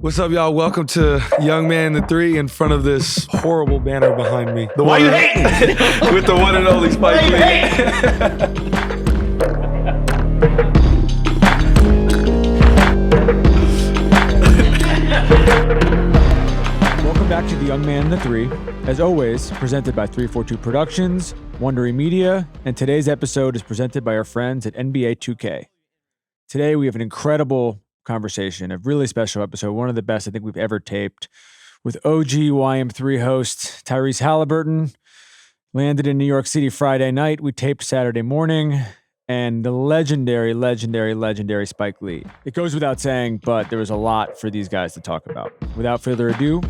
What's up, y'all? Welcome to Young Man in the Three in front of this horrible banner behind me. Why you hating? With the one and only Spike Lee. Welcome back to the Young Man in the Three. As always, presented by 342 Productions, Wondery Media, and today's episode is presented by our friends at NBA 2K. Today we have an incredible conversation, a really special episode, one of the best I think we've ever taped, with OG YM3 host Tyrese Haliburton. Landed in New York City Friday night. We taped Saturday morning, and the legendary Spike Lee. It goes without saying, but there was a lot for these guys to talk about. Without further ado,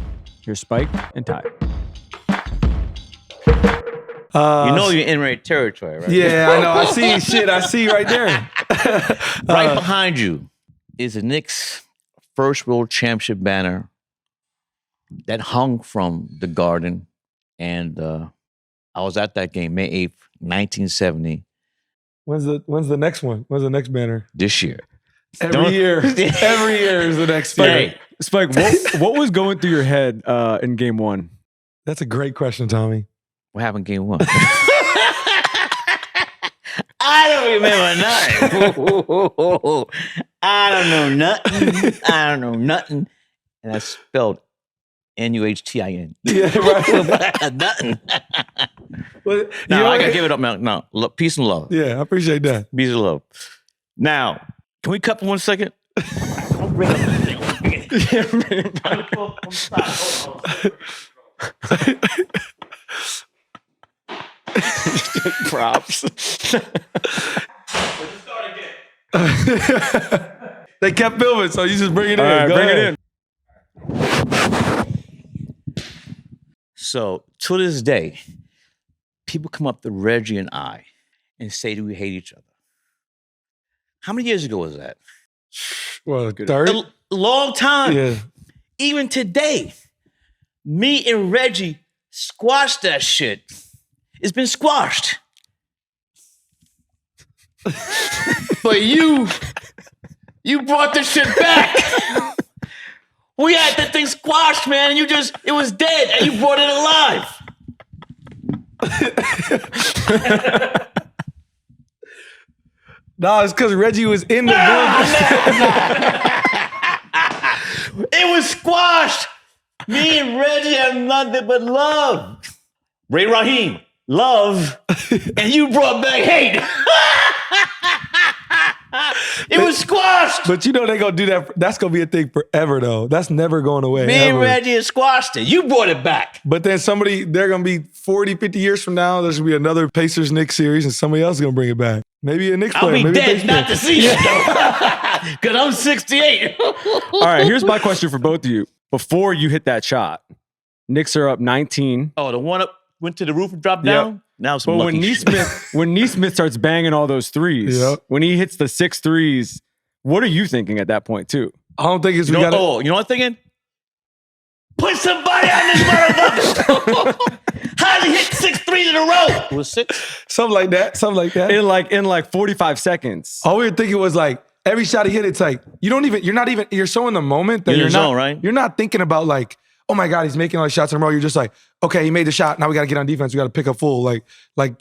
here's Spike and Ty. You know you're in right territory, right? Yeah, I know. I see shit. I see right there. Right behind you is the Knicks' first world championship banner that hung from the Garden. And I was at that game, May 8th, 1970. When's the next one? When's the next banner? This year. Every year is the next banner. Spike, what was going through your head in game one? That's a great question, Tommy. What happened game one? I don't remember nothing. I don't know nothing. And I spelled Nuhtin. Yeah, right. Nothing. Well, No, I gotta give it up, man. No, peace and love. Yeah, I appreciate that. Peace and love. Now, can we cut for 1 second? Don't bring up Props. They kept filming, so you just bring it in. All right, Go bring ahead. it in. So, to this day, people come up to Reggie and I and say that we hate each other. How many years ago was that? Well, 30? A long time. Yeah. Even today, me and Reggie squashed that shit. It's been squashed. But you brought the shit back. We had that thing squashed, man, and it was dead, and you brought it alive. No, it's because Reggie was in the building. It was squashed. Me and Reggie have nothing but love. Ray Raheem, love, and you brought back hate. It was squashed. But you know they gonna do that. That's gonna be a thing forever, though. That's never going away. Me ever. and Reggie had squashed it. You brought it back. But then they're gonna be 40, 50 years from now. There's gonna be another Pacers-Knicks series, and somebody else is gonna bring it back. Maybe a Knicks player. I'll be maybe dead not to see it, though. Because I'm 68. All right, here's my question for both of you. Before you hit that shot, Knicks are up 19. Oh, the one up went to the roof and dropped down? Yep. Now it's some But lucky shit. when Neesmith starts banging all those threes, Yep. when he hits the 6 threes, what are you thinking at that point too? I don't think it's You know what I'm thinking? Put somebody on this motherfucker. How did he hit 6 threes in a row? It was 6. something like that. In like 45 seconds. All we were thinking was like every shot he hit, it's like you're so in the moment that You're in you're the not zone, right? You're not thinking about like, oh my God, he's making all these shots in a row. You're just like, okay, he made the shot. Now we got to get on defense. We got to pick up full. Like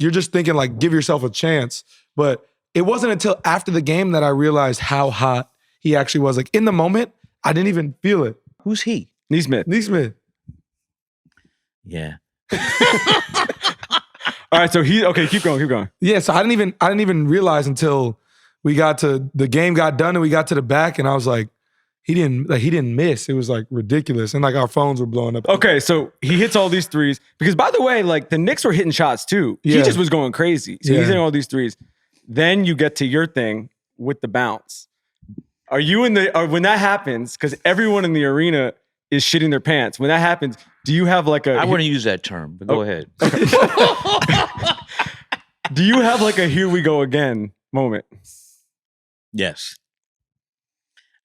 you're just thinking like, give yourself a chance. But it wasn't until after the game that I realized how hot he actually was. Like in the moment, I didn't even feel it. Who's he? Neesmith. Yeah. All right, so keep going. Yeah, so I didn't even realize until the game got done and we got to the back, and I was like, he didn't miss. It was like ridiculous, and like our phones were blowing up. Okay, so he hits all these threes because, by the way, like the Knicks were hitting shots too. He Yeah. just was going crazy. So Yeah. he's hitting all these threes. Then you get to your thing with the bounce. Are you when that happens? Because everyone in the arena is shitting their pants. When that happens, do you have like I wouldn't use that term, but go ahead. Do you have like a here we go again moment? Yes.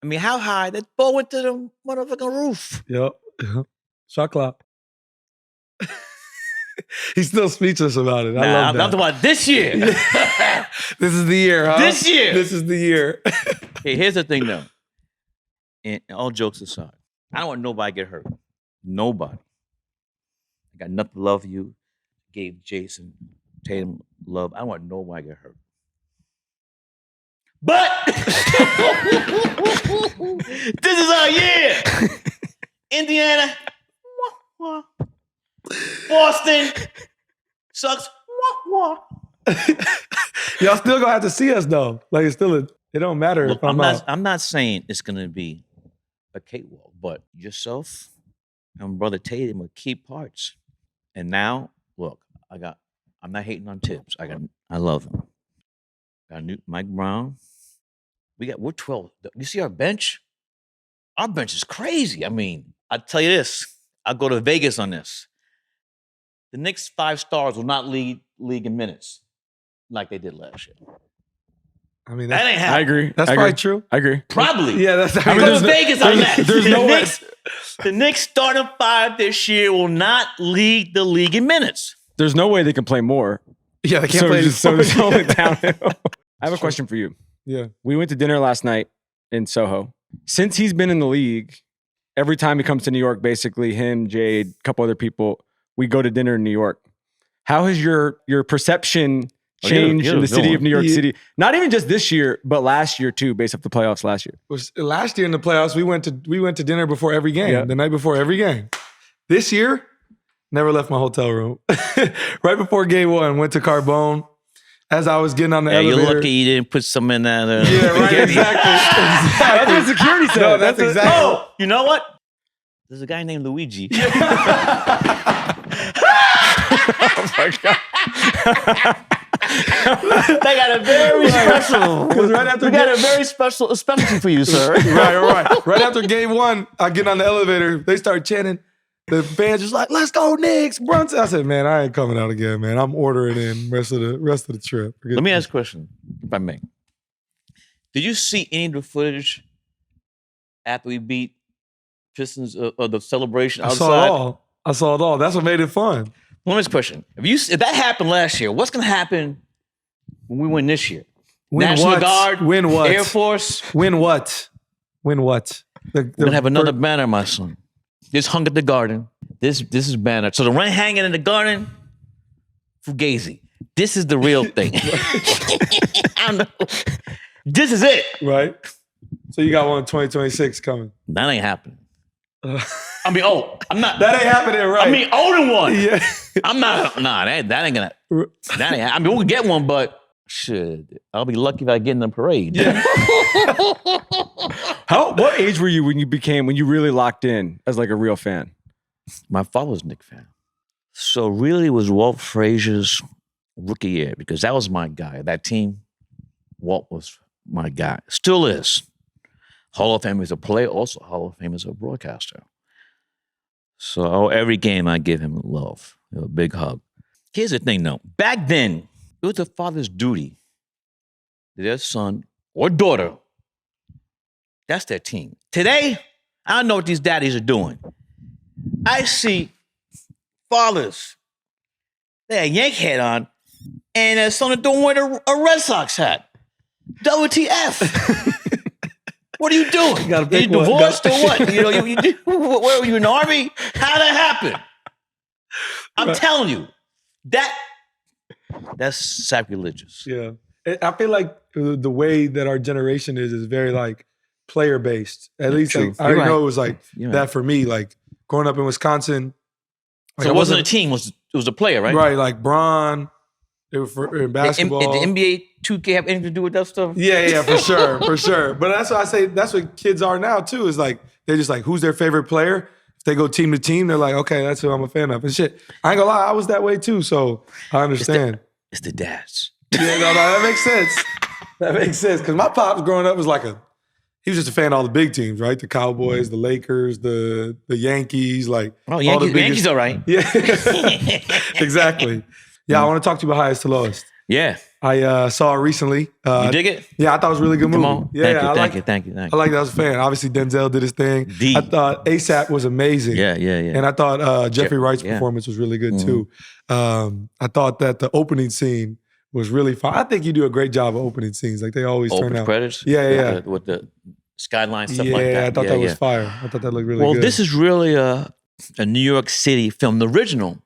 I mean, how high? That ball went to the motherfucking roof. Yep. Shot clock. He's still speechless about it. I love I'm that. talking about this year. This is the year, huh? This year. This is the year. Hey, here's the thing, though. And all jokes aside, I don't want nobody to get hurt. Nobody. I got nothing to love you. Gave Jason Tatum love. I don't want nobody to get hurt. But this is our year. Indiana. Boston. Sucks. Y'all still gonna have to see us though. Like it don't matter Look, if I'm out. I'm not saying it's gonna be a cakewalk, but yourself and Brother Tatum are key parts. And now, look, I'm not hating on Tibbs. I love him. Got Mike Brown. We're 12. You see our bench? Our bench is crazy. I mean, I'll tell you this. I'll go to Vegas on this. The Knicks 5 stars will not lead league in minutes like they did last year. I mean, that ain't happening. I agree. That's probably true. I agree. Probably. Yeah, that's. I mean, go to Vegas on that. There's no way. The Knicks starting 5 this year will not lead the league in minutes. There's no way they can play more. Yeah, they can't play. So it's only downhill. I have a question for you. Yeah. We went to dinner last night in Soho. Since he's been in the league, every time he comes to New York, basically him, Jade, a couple other people, we go to dinner in New York. How has your perception changed in the city of New York City? Not even just this year, but last year too, based off the playoffs last year. Last year in the playoffs, we went to dinner before every game, the night before every game. This year, never left my hotel room. Right before game 1, went to Carbone. As I was getting on the elevator. You're lucky you didn't put some in that. Yeah, right, exactly. That's what security said. No, that's exactly. Oh, you know what? There's a guy named Luigi. Oh my God. They got a very special. Right after we got a very specialty for you, sir. Right. Right after game 1, I get on the elevator. They start chanting. The fans just like, let's go Knicks, Brunson. I said, man, I ain't coming out again, man. I'm ordering in rest of the trip. Let me ask a question, if I may. Did you see any of the footage after we beat Pistons of the celebration outside? I saw it all. That's what made it fun. Let me ask a question. If that happened last year, what's going to happen when we win this year? Win National what? Guard? Win what? Air Force? Win what? Win what? We're going to have another banner, my son. This hung at the Garden. This is banner. So the one hanging in the Garden, Fugazi. This is the real thing. I don't know. This is it. Right. So you got one in 2026 coming. That ain't happening. I'm not. That ain't happening, right? 0-1. Yeah. I'm not. Nah, that ain't gonna. That ain't. I mean, we'll get one, but shit, I'll be lucky if I get in the parade. Yeah. What age were you when you really locked in as like a real fan? My father was a Knicks fan. So really it was Walt Frazier's rookie year because that was my guy. That team, Walt was my guy. Still is. Hall of Fame as a player, also Hall of Fame as a broadcaster. So every game I give him love, a big hug. Here's the thing though. Back then, it was the father's duty to their son or daughter. That's their team. Today, I don't know what these daddies are doing. I see fathers, they have a Yank hat on, and their son don't wear a Red Sox hat. WTF? What are you doing? Are you divorced or what? Where were you in the Army? How'd that happen? I'm telling you, that's sacrilegious. Yeah. I feel like the way that our generation is very like player based. At least like, I already know it was like that for me. Like growing up in Wisconsin. Like so it wasn't a team, it was a player, right? Right, like Bron. They were in basketball. Did the NBA 2K have anything to do with that stuff? Yeah, for sure. But that's what I say, that's what kids are now too, is like, they're just like, who's their favorite player? If they go team to team, they're like, okay, that's who I'm a fan of. And shit, I ain't gonna lie, I was that way too, so I understand. It's the dads. Yeah, no, that makes sense. That makes sense. Because my pops growing up was like he was just a fan of all the big teams, right? The Cowboys, the Lakers, the Yankees, like all the biggest. Yankees all right. Yeah, exactly. Yeah, I want to talk to you about Highest to Lowest. Yeah. I saw it recently. You dig it? Yeah, I thought it was a really good movie. Come on. Yeah, Thank you. I like that. I was a fan. Obviously, Denzel did his thing. I thought ASAP was amazing. Yeah. And I thought Jeffrey Wright's performance was really good too. I thought that the opening scene was really fun. I think you do a great job of opening scenes. Like they always turn out. Credits? Yeah. With the skyline, stuff like that. Yeah, I thought that was fire. I thought that looked really Well, good. this is really a New York City film. The original,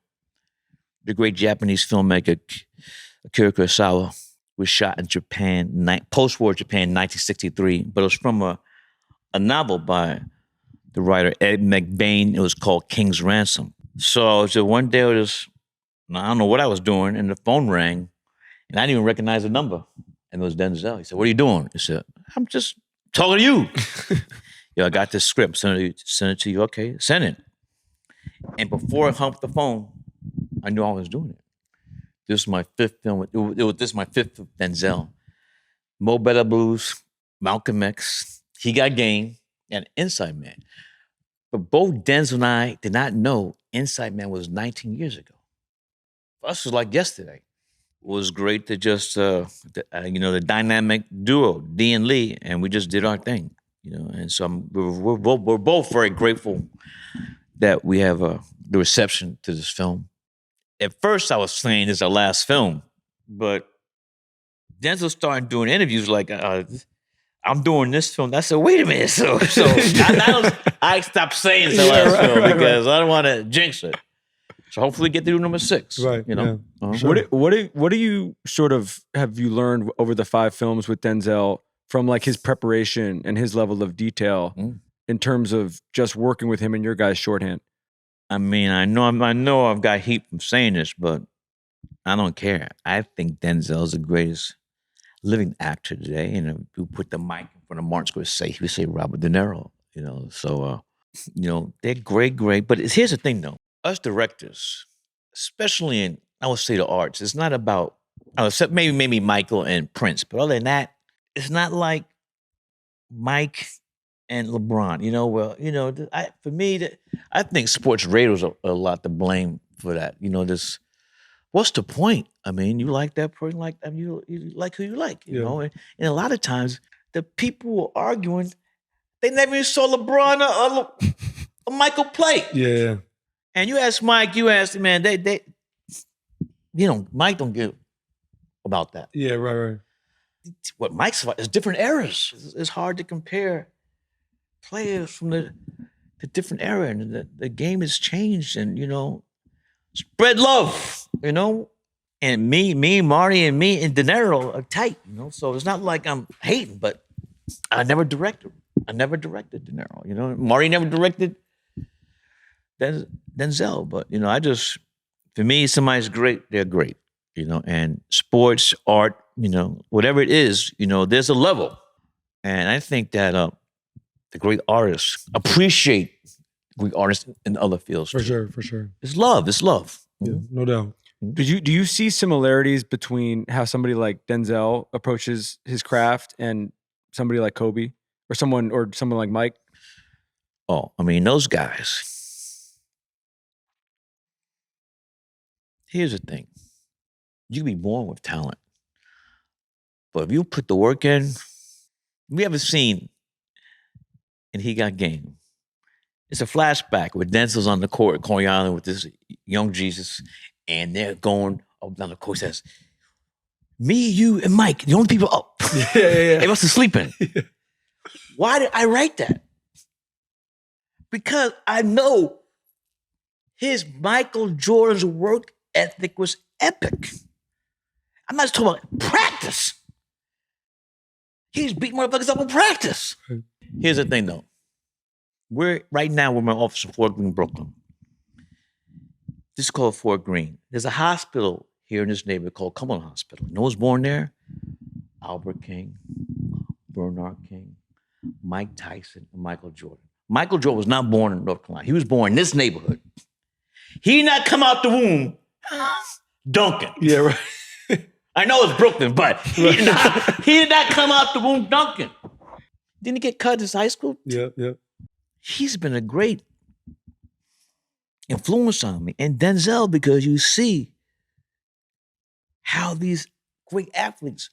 the great Japanese filmmaker Akira Kurosawa, was shot in Japan, post-war Japan, 1963. But it was from a novel by the writer Ed McBain. It was called King's Ransom. So one day, I don't know what I was doing, and the phone rang, and I didn't even recognize the number. And it was Denzel. He said, "What are you doing?" I said, "I'm just talking to you." I got this script. Send it to you. Okay, send it. And before I hung up the phone, I knew I was doing it. This is my fifth film. This is my fifth with Denzel. Mo Better Blues, Malcolm X, He Got Game, and Inside Man. But both Denzel and I did not know Inside Man was 19 years ago. For us, it was like yesterday. It was great to just, the dynamic duo, D and Lee, and we just did our thing, And so we're both very grateful that we have the reception to this film. At first, I was saying this is our last film, but Denzel started doing interviews like, I'm doing this film. I said, wait a minute. So I stopped saying it's the last film because I don't want to jinx it. So hopefully get through number 6. Right. Yeah. Sure. What do you sort of have you learned over the 5 films with Denzel from like his preparation and his level of detail in terms of just working with him and your guys' shorthand? I mean, I know I've got heat from saying this, but I don't care. I think Denzel is the greatest living actor today. And if you put the mic in front of Martin Scorsese, he would say Robert De Niro. So they're great. But here's the thing, though: us directors, especially in I would say the arts, it's not about except maybe Michael and Prince, but other than that, it's not like Mike and LeBron. For me, I think sports raters are a lot to blame for that. What's the point? I mean, you like that person, like them, you like who you like, you know? And a lot of times, the people who are arguing, they never even saw LeBron or Michael play. Yeah. And you ask Mike, man, they Mike don't give about that. Yeah, right. What Mike's about is different eras. It's hard to compare players from the different era, and the game has changed, and spread love, and me, Marty, and me and De Niro are tight, so it's not like I'm hating, but I never directed De Niro, Marty never directed Denzel, but for me, somebody's great, they're great, and sports, art, whatever it is, there's a level, and I think that the great artists appreciate great artists in other fields. For sure. It's love. Yeah, no doubt. Do you see similarities between how somebody like Denzel approaches his craft and somebody like Kobe or someone like Mike? Oh, I mean, those guys. Here's the thing. You can be born with talent. But if you put the work in, we haven't seen and He Got Game. It's a flashback where Denzel's on the court at Coney Island with this young Jesus, and they're going up down the court. Says, "Me, you, and Mike, the only people up." Yeah. They must have sleeping. Why did I write that? Because I know his Michael Jordan's work ethic was epic. I'm not just talking about practice. He's beating motherfuckers up in practice. Here's the thing, though. Right now, we're in my office in Fort Greene, Brooklyn. This is called Fort Greene. There's a hospital here in this neighborhood called Cumberland Hospital. You know who's born there? Albert King, Bernard King, Mike Tyson, and Michael Jordan. Michael Jordan was not born in North Carolina. He was born in this neighborhood. He did not come out the womb dunking. Yeah, right. I know it's Brooklyn, but he did not come out the womb dunking. Didn't he get cut in high school? Yeah. He's been a great influence on me. And Denzel, because you see how these great athletes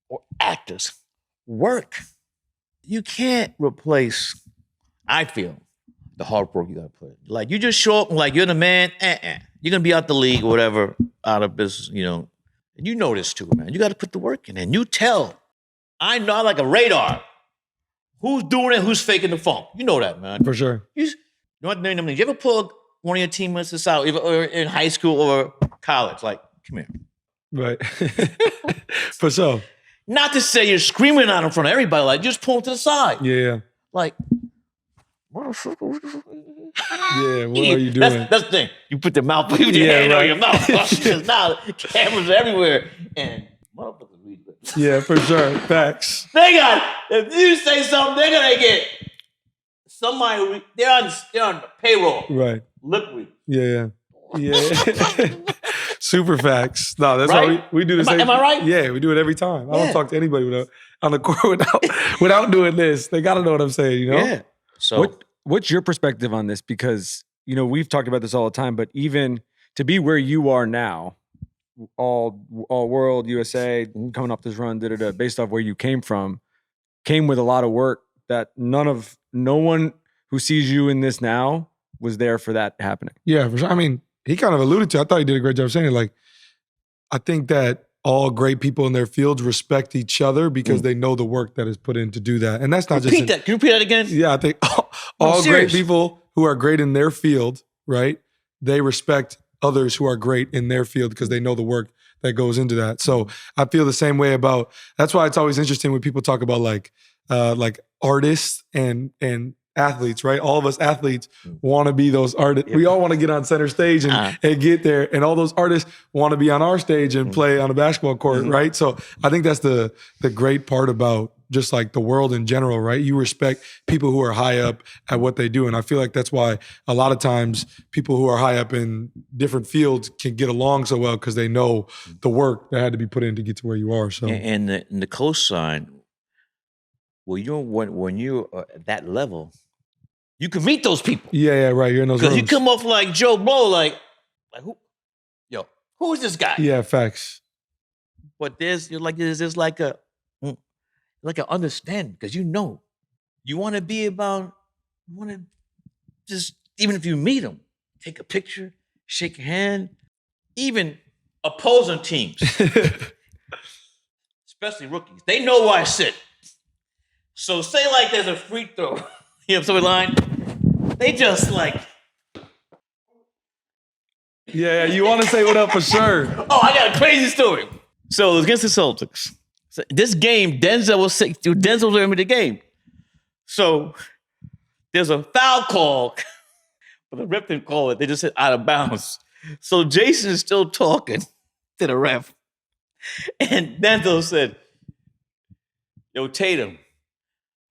or actors work. You can't replace, I feel, the hard work you gotta put in. Like, you just show up and like, you're the man, you're gonna be out the league or whatever, out of business, And you know this too, man. You gotta put the work in. And you tell, I know like a radar, who's doing it, who's faking the funk. You know that, man. For sure. You know what name them names? You ever pull one of your teammates aside, or in high school or college? Like, come here. Right. For sure. Not to say you're screaming out in front of everybody, like, just pull to the side. Yeah. Like, Yeah, what are you doing? That's the thing. You put the mouth, put your hand on your mouth. Because now cameras are everywhere. And motherfuckers read it. Yeah, for sure. Facts. If you say something, they're going to get somebody, they're on payroll. Right. Lip read. Yeah. Super facts. No, that's right? why we do the same. Am I right? Yeah, we do it every time. I don't talk to anybody on the court without doing this. They got to know what I'm saying, you know? Yeah. So what's your perspective on this? Because, we've talked about this all the time, but even to be where you are now, all world, USA, coming off this run, based off where you came with a lot of work that no one who sees you in this now was there for that happening. Yeah, for sure. I mean, he kind of alluded to, I thought he did a great job saying it. Like, I think that all great people in their fields respect each other because they know the work that is put in to do that. And that's not Can you repeat that again? Yeah, I think all great people who are great in their field, right? They respect others who are great in their field because they know the work that goes into that. So I feel the same way about, that's why it's always interesting when people talk about like artists and athletes, right? All of us athletes want to be those artists. We all want to get on center stage and get there. And all those artists want to be on our stage and play on a basketball court, right? So I think that's the great part about just like the world in general, right? You respect people who are high up at what they do. And I feel like that's why a lot of times people who are high up in different fields can get along so well because they know the work that had to be put in to get to where you are. So and the cosign, well, when you're at that level, you can meet those people. Yeah, right. You're in those rooms. Because you come off like Joe Blow, like who is this guy? Yeah, facts. But there's like an understanding because you want to just, even if you meet them, take a picture, shake a hand, even opposing teams, especially rookies, they know where I sit. So say like there's a free throw, you have somebody line, they just like. Yeah, you want to say what up for sure. Oh, I got a crazy story. So it was against the Celtics. So this game, Denzel was in the game. So there's a foul call, but the ref didn't call it. They just hit out of bounds. So Jason is still talking to the ref. And Denzel said, yo, Tatum,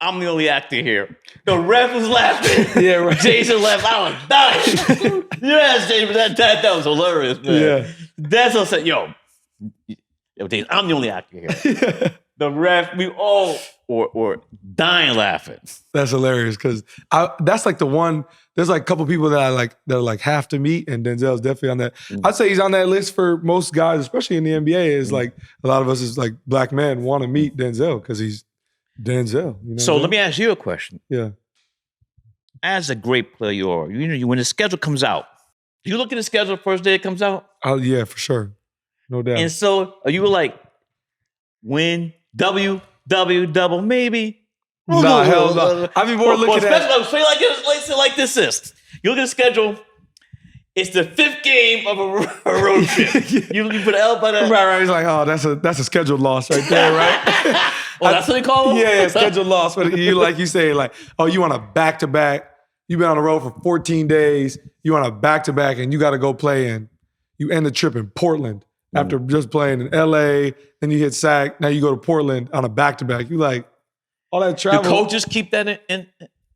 I'm the only actor here. The ref was laughing. Yeah, right. Jason laughed. I was dying. Yes, Jason, that was hilarious, man. Yeah. Denzel said, yo, Jason, I'm the only actor here. The ref, we all were dying laughing. That's hilarious because that's like the one. There's like a couple people that are like have to meet, and Denzel's definitely on that. I'd say he's on that list for most guys, especially in the NBA. Is like a lot of us is like black men want to meet Denzel because he's Denzel. You know so let me ask you a question. Yeah. As a great player you are, when the schedule comes out, do you look at the schedule the first day it comes out? Oh yeah, for sure, no doubt. And so are you like win? double, maybe. Nah, hell no. I mean, more looking at. Say like this is. You look at the schedule. It's the 5th game of a road trip. You put an L by that. Right. He's like, oh, that's a scheduled loss right there, right? That's what they call them? Yeah, scheduled loss. But you say, like, oh, you want a back-to-back. You've been on the road for 14 days. You want a back-to-back, and you got to go play in. You end the trip in Portland. After just playing in LA, then you hit SAC, now you go to Portland on a back-to-back. You like, all that travel. Do coaches keep that in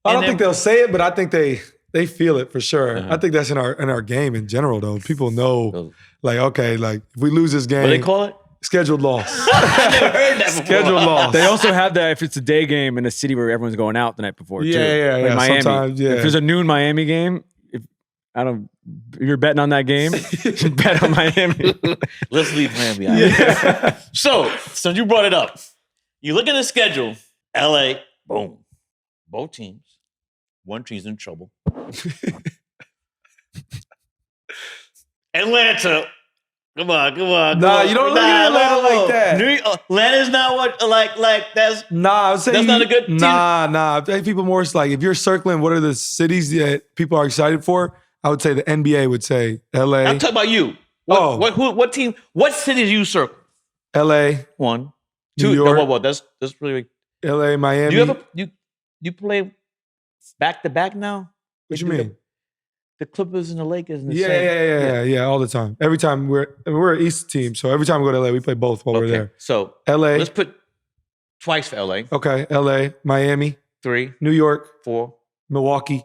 I don't think they'll say it, but I think they feel it for sure. I think that's in our game in general, though. People know, like, okay, like, if we lose this game. What do they call it? Scheduled loss. I never heard that before. Scheduled loss. They also have that if it's a day game in a city where everyone's going out the night before, too. Yeah. Like Miami. Sometimes, yeah. If there's a noon Miami game, if you're betting on that game, bet on Miami. Let's leave Miami out. Yeah. So you brought it up. You look at the schedule, LA, boom. Both teams. One team's in trouble. Atlanta, Come on. Nah, you don't look at Atlanta like that. Atlanta's not what like that's. Nah, I'm saying That's not a good team. Nah. I think people more like if you're circling what are the cities that people are excited for, I would say the NBA would say LA. I'm talking about you. What team? What cities you circle? LA, 1, New 2. York. No, that's really. LA, Miami. Do you play back to back now? What you mean? The Clippers and the Lakers and the same. Yeah, all the time. Every time we're an East team, so every time we go to LA, we play both while we're there. So LA. let's put twice for LA. Okay, LA, Miami, 3, New York, 4. Milwaukee.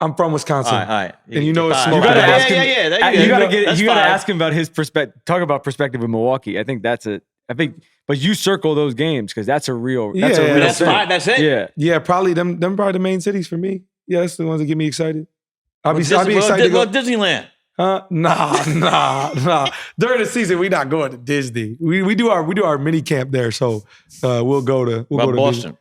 I'm from Wisconsin. All right. And you know it's 5. smoke. You gotta Yeah, ask him. Yeah. You gotta ask him about his perspective. Talk about perspective with Milwaukee. I think, but you circle those games because that's a real. That's a real That's thing. 5. That's it. Yeah, probably them probably the main cities for me. Yeah, that's the ones that get me excited. I'll be excited to go. Disneyland. Nah. During the season, we not going to Disney. We do our mini camp there, so we'll go to Boston. Disney.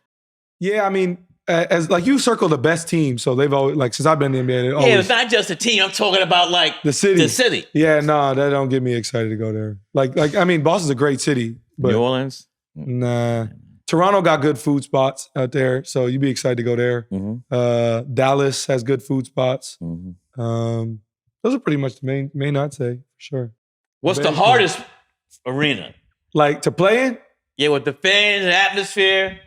Yeah, I mean, as like you circle the best team, so they've always like since I've been in the NBA. Yeah, it's not just a team. I'm talking about like the city. The city. Yeah, no, that don't get me excited to go there. Like I mean, Boston's a great city, but New Orleans. Nah. Toronto got good food spots out there, so you'd be excited to go there. Mm-hmm. Dallas has good food spots. Mm-hmm. Those are pretty much the main I'd say, for sure. What's the hardest arena? Like to play in? Yeah, with the fans and atmosphere.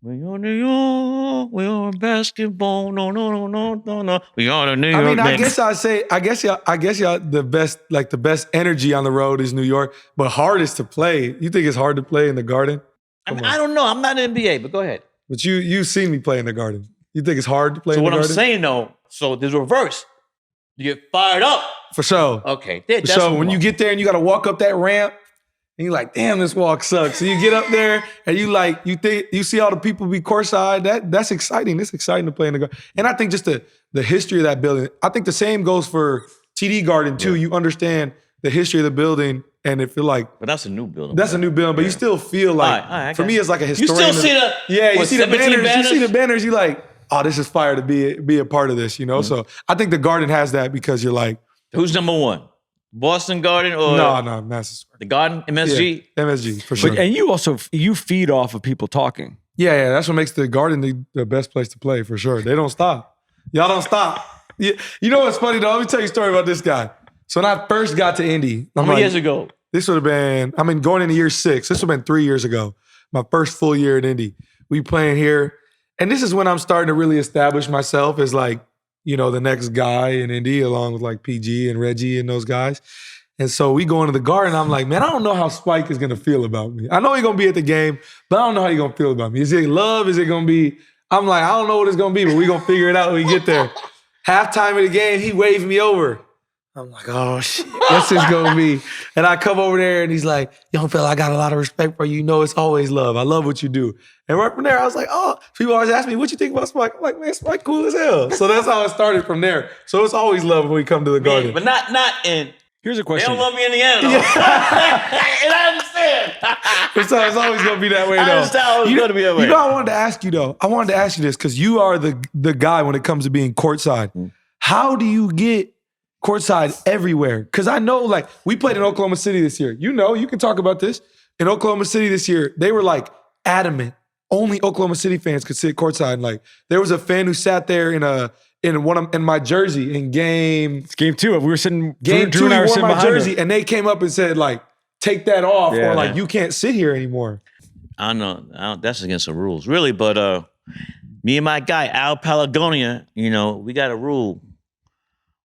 We are New York. We are basketball. No. We are the New York. I mean, Knicks. I guess y'all the best energy on the road is New York, but hardest to play. You think it's hard to play in the Garden? I don't know. I'm not in the NBA, but go ahead. But you've seen me play in the Garden. You think it's hard to play in the Garden? So what I'm saying though, so there's a reverse. You get fired up. For sure. Okay. So when you get there and you got to walk up that ramp, and you're like, damn, this walk sucks. So you get up there and you see all the people be courtside. That's exciting. It's exciting to play in the Garden. And I think just the history of that building. I think the same goes for TD Garden too. Yeah. You understand the history of the building, and if you're like, but that's a new building. That's a new building, but you still feel like, for me, it's like a historian. You still see you see the banners. You see the banners. You like, oh, this is fire to be a part of this. You know. Mm-hmm. So I think the Garden has that because you're like, who's number one? Boston Garden or no, Madison Square. The Garden, MSG? Yeah, MSG, for sure. And you feed off of people talking. Yeah, that's what makes the Garden the best place to play, for sure. They don't stop. Y'all don't stop. You know what's funny, though? Let me tell you a story about this guy. So when I first got to Indy. How many years ago? This would have been, going into year 6. This would have been 3 years ago. My first full year at Indy. We playing here. And this is when I'm starting to really establish myself as like, you know, the next guy in Indy, along with like PG and Reggie and those guys. And so we go into the Garden. I'm like, man, I don't know how Spike is going to feel about me. I know he's going to be at the game, but I don't know how he's going to feel about me. Is it love? Is it going to be, I'm like, I don't know what it's going to be, but we're going to figure it out when we get there. Halftime of the game, he waved me over. I'm like, oh, shit, what's this going to be? And I come over there and he's like, young fella, I got a lot of respect for you. You know it's always love. I love what you do. And right from there, I was like, oh, people always ask me, what you think about Spike? I'm like, man, Spike cool as hell. So that's how it started from there. So it's always love when we come to the Garden. But not in. Here's a question. They don't love me in the end, though. And I understand. So it's always going to be that way, though. I understand it's going to be that way. You know, I wanted to ask you, though. I wanted to ask you this because you are the guy when it comes to being courtside. How do you get courtside everywhere? Because I know, like, we played in Oklahoma City this year. You know, you can talk about this. In Oklahoma City this year, they were, like, adamant. Only Oklahoma City fans could sit courtside. Like, there was a fan who sat there in my jersey in game 2. We were sitting. Game Drew 2, and I he were wore sitting my behind jersey, him. and they came up and said, like, take that off, or like, you can't sit here anymore. I know that's against the rules, really. But me and my guy Al Palagonia, you know, we got a rule: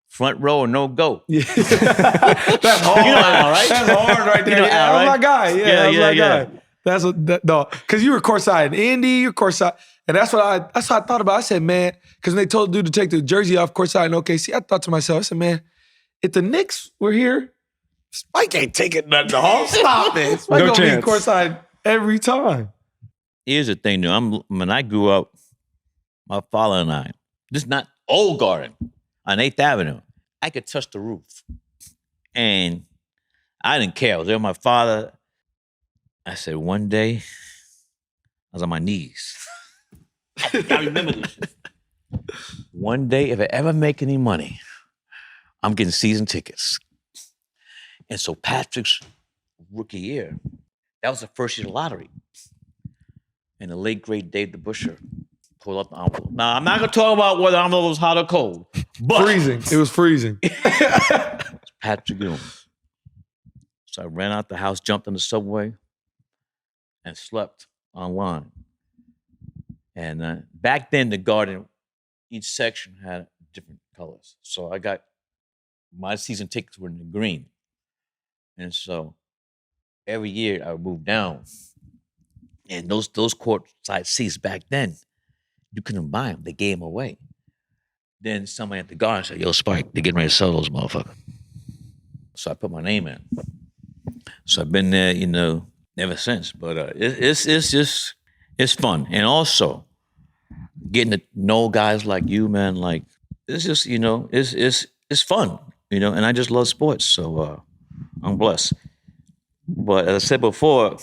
front row or no go. Yeah. That's hard. You know Al, right? That's hard right there. You know Al, Al, right? my guy. Yeah, my yeah. guy. That's no, because you were courtside in Indy, you're courtside, and that's what I thought about. I said, man, because when they told the dude to take the jersey off courtside in OKC, I thought to myself, I said, man, if the Knicks were here, Spike ain't taking nothing off. Stop it. Spike No gonna chance. be courtside every time. Here's the thing, though. When I grew up, my father and I, this is not Old Garden on 8th Avenue. I could touch the roof, and I didn't care. I was there with my father. I said, one day, I was on my knees. I remember this shit. One day, if I ever make any money, I'm getting season tickets. And so Patrick's rookie year, that was the first year of the lottery. And the late, great Dave DeBuscher pulled up the envelope. Now, I'm not going to talk about whether the envelope was hot or cold. But Freezing. It was freezing. Patrick Ewing. So I ran out the house, jumped on the subway, and slept online. And back then, the Garden, each section had different colors. So I got, my season tickets were in the green. And so every year I would move down. And those courtside seats back then, you couldn't buy them. They gave them away. Then somebody at the Garden said, yo, Spike, they're getting ready to sell those motherfuckers. So I put my name in. So I've been there, ever since. But it's fun. And also, getting to know guys like you, man, like, it's just, it's fun, and I just love sports. So I'm blessed. But as I said before,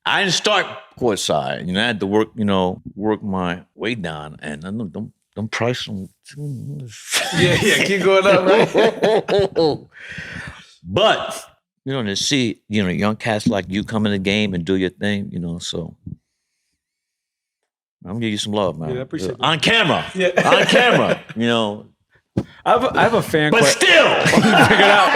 I didn't start courtside. I had to work my way down, and them prices. Yeah, keep going up, right? But to see young cats like you come in the game and do your thing, so I'm gonna give you some love, man. Yeah, I appreciate it. On camera, Yeah. on camera, I have a fan But question. still, Figure it out.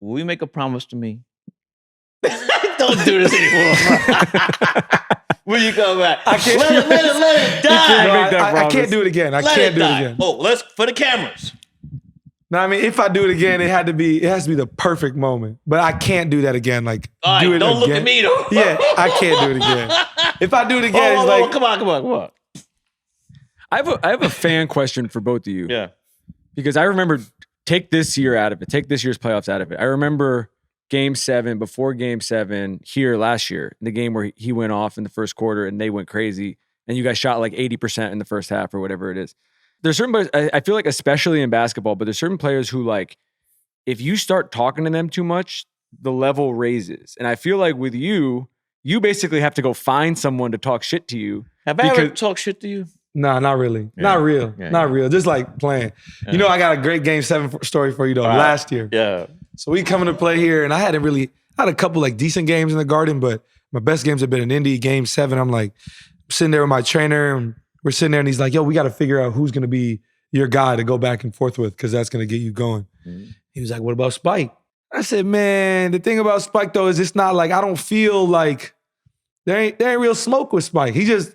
will you make a promise to me? Don't do this anymore. Will you come back? I can't. Let it die. No, make that I promise. can't do it again. I Let can't do it die. again. Oh, let's for the cameras. No, I mean, if I do it again, it has to be the perfect moment. But I can't do that again. Like, All right, do it don't again. look at me though. Yeah, I can't do it again. If I do it again, it's like, come on. I have a fan question for both of you. Yeah. Because I remember, take this year out of it. Take this year's playoffs out of it. I remember Game 7, before Game 7 here last year, the game where he went off in the first quarter and they went crazy, and you guys shot like 80% in the first half or whatever it is. There's certain players, I feel like, especially in basketball, but there's certain players who, like, if you start talking to them too much, the level raises. And I feel like with you basically have to go find someone to talk shit to you. Have I ever talked shit to you? nah, not really. Yeah. Not real. Yeah, not yeah. real. Just like playing. Yeah. I got a great Game 7 story for you, though, All right. last year. Yeah. So we coming to play here, and I had a couple like decent games in the Garden, but my best games have been in Indy. Game 7, I'm like sitting there with my trainer, and we're sitting there, and he's like, yo, we got to figure out who's going to be your guy to go back and forth with, because that's going to get you going. Mm-hmm. He was like, what about Spike? I said, man, the thing about Spike, though, is it's not like, I don't feel like there ain't real smoke with Spike.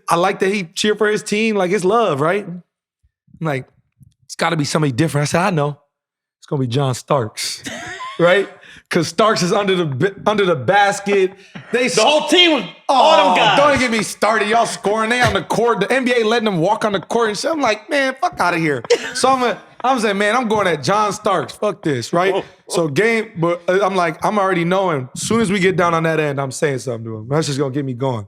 I like that he cheer for his team, like it's love, right? I'm like, it's got to be somebody different. I said, I know. It's going to be John Starks, right? Because Starks is under the basket. The whole team was all them guys. Don't even get me started. Y'all scoring. They on the court. The NBA letting them walk on the court and shit. I'm like, man, fuck out of here. So I'm saying, man, I'm going at John Starks. Fuck this, right? So but I'm like, I'm already knowing. As soon as we get down on that end, I'm saying something to him. That's just gonna get me going.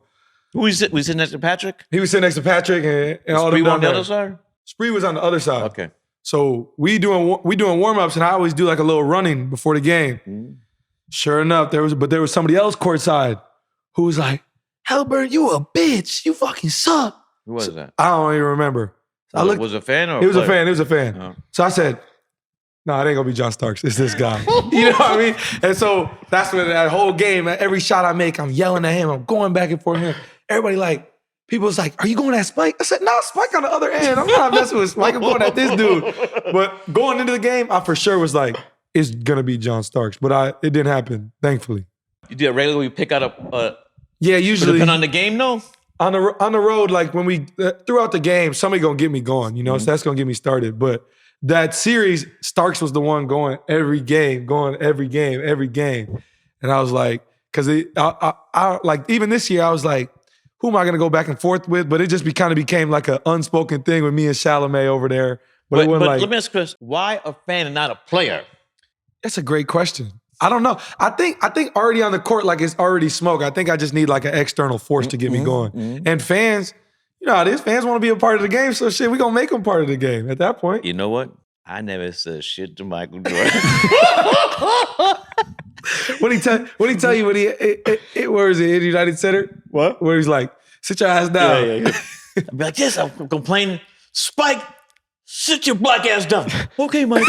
Who was it? Was it next to Patrick? He was sitting next to Patrick and all them Spree down on the there. other side? Spree was on the other side. Okay. So we doing warm-ups, and I always do like a little running before the game. Mm-hmm. Sure enough, there was somebody else courtside who was like, Haliburton, you a bitch. You fucking suck. Who was that? I don't even remember. Was it a fan or He was a player? fan. He was a fan. Oh. So I said, no, it ain't gonna be John Starks. It's this guy. You know what I mean? And so that's when that whole game, every shot I make, I'm yelling at him. I'm going back and forth with him. Everybody people was like, are you going at Spike? I said, no, Spike on the other end. I'm not messing with Spike. I'm going at this dude. But going into the game, I for sure was like, it's gonna be John Starks. But it didn't happen, thankfully. You do it regularly? You pick out a Yeah, usually depending on the game, though? on the road, like when we throughout the game, somebody gonna get me going, so that's gonna get me started. But that series, Starks was the one going every game, and I was like, because I like even this year, I was like, who am I gonna go back and forth with? But it just kind of became like an unspoken thing with me and Chalamet over there. But it wasn't like, let me ask Chris, why a fan and not a player? that's a great question. I don't know. I think already on the court, like it's already smoke. I think I just need like an external force to get me going. And fans, you know how it is. Fans want to be a part of the game, so shit, we gonna make them part of the game at that point. You know what? I never said shit to Michael Jordan. What he tell you when where is it, in the United Center? What? Where he's like, sit your ass down. Yeah. I'd be like, yes, I'm complaining. Spike Sit your black ass down. Okay, Mike.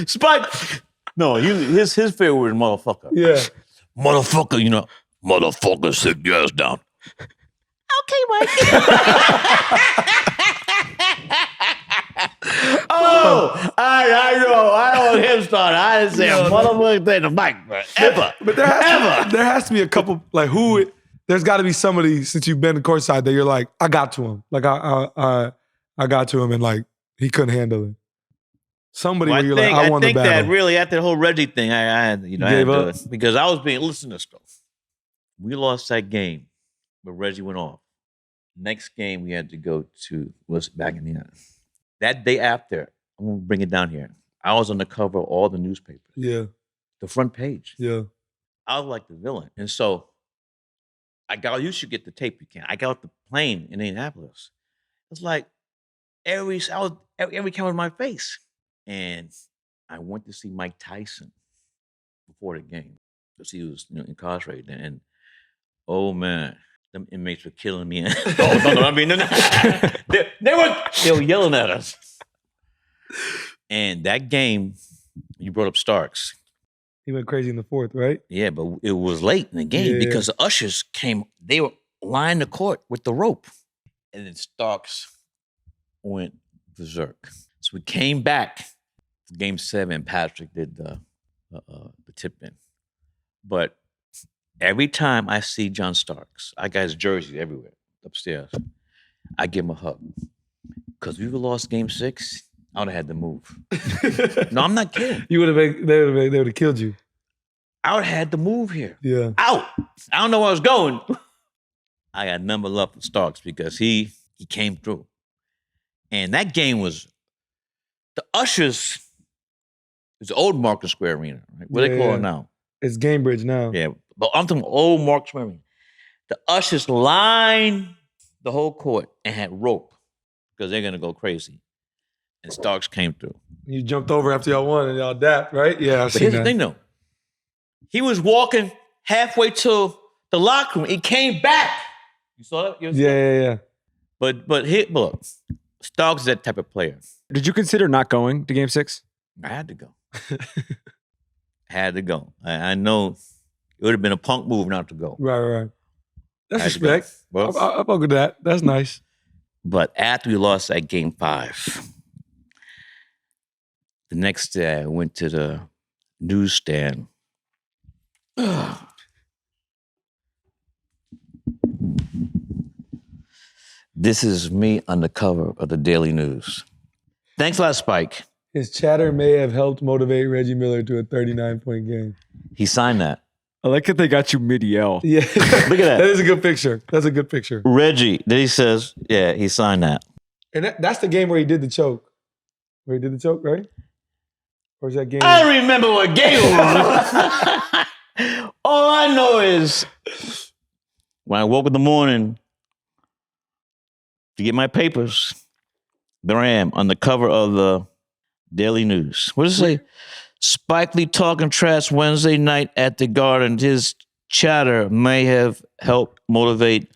Spike. No, his favorite word is motherfucker. Yeah. Motherfucker, motherfucker, sit your ass down. Okay, Mike. Oh, I know. I want him started. I didn't say a motherfucker thing to Mike, bro. Ever. But there has to be a couple, like, there's got to be somebody since you've been to courtside that you're like, I got to him. Like, I got to him and, like, he couldn't handle it. Somebody where you're like, I won the battle. I think that really, after the whole Reggie thing, I had to do it. Because I was listen to stuff. We lost that game, but Reggie went off. Next game we had to go to was back in the end. That day after, I'm gonna bring it down here. I was on the cover of all the newspapers. Yeah. The front page. Yeah. I was like the villain. And so you should get the tape you can. I got off the plane in Indianapolis. It's like every camera in my face. And I went to see Mike Tyson before the game. Because he was incarcerated. And oh man. Them inmates were killing me. They were yelling at us. And that game, you brought up Starks. He went crazy in the fourth, right? Yeah, but it was late in the game because the ushers came. They were lined the court with the rope. And then Starks went berserk. So we came back for game 7. Patrick did the tip-in. But every time I see John Starks, I got his jersey everywhere upstairs. I give him a hug. Because we would have lost game 6, I would have had to move. No, I'm not kidding. They would have killed you. I would have had to move here. Yeah. Out. I don't know where I was going. I got number love for Starks because he came through. And that game was the ushers. It's the old Market Square Arena, right? What do they call it now? It's Gamebridge now. Yeah. But I'm talking old Mark Swimming. The ushers lined the whole court and had rope because they're going to go crazy. And Starks came through. You jumped over after y'all won and y'all dapped, right? Yeah, I've seen that. Here's the thing, though. He was walking halfway to the locker room. He came back. You saw that? Yeah. But look, Starks is that type of player. Did you consider not going to game 6? I had to go. Had to go. I know it would have been a punk move not to go. Right. That's respect. Well, I fuck with that. That's nice. But after we lost that game 5, the next day I went to the newsstand. This is me on the cover of the Daily News. Thanks a lot, Spike. His chatter may have helped motivate Reggie Miller to a 39-point game. He signed that. I like that they got you mid-yell. Yeah. Look at that. That is a good picture. That's a good picture. Reggie, then he says, yeah, he signed that. And that's the game where he did the choke. Where he did the choke, right? Or is that game? I don't remember what game it was. All I know is when I woke in the morning to get my papers, there I am on the cover of the Daily News. What does it say? Spike Lee talking trash Wednesday night at the Garden. His chatter may have helped motivate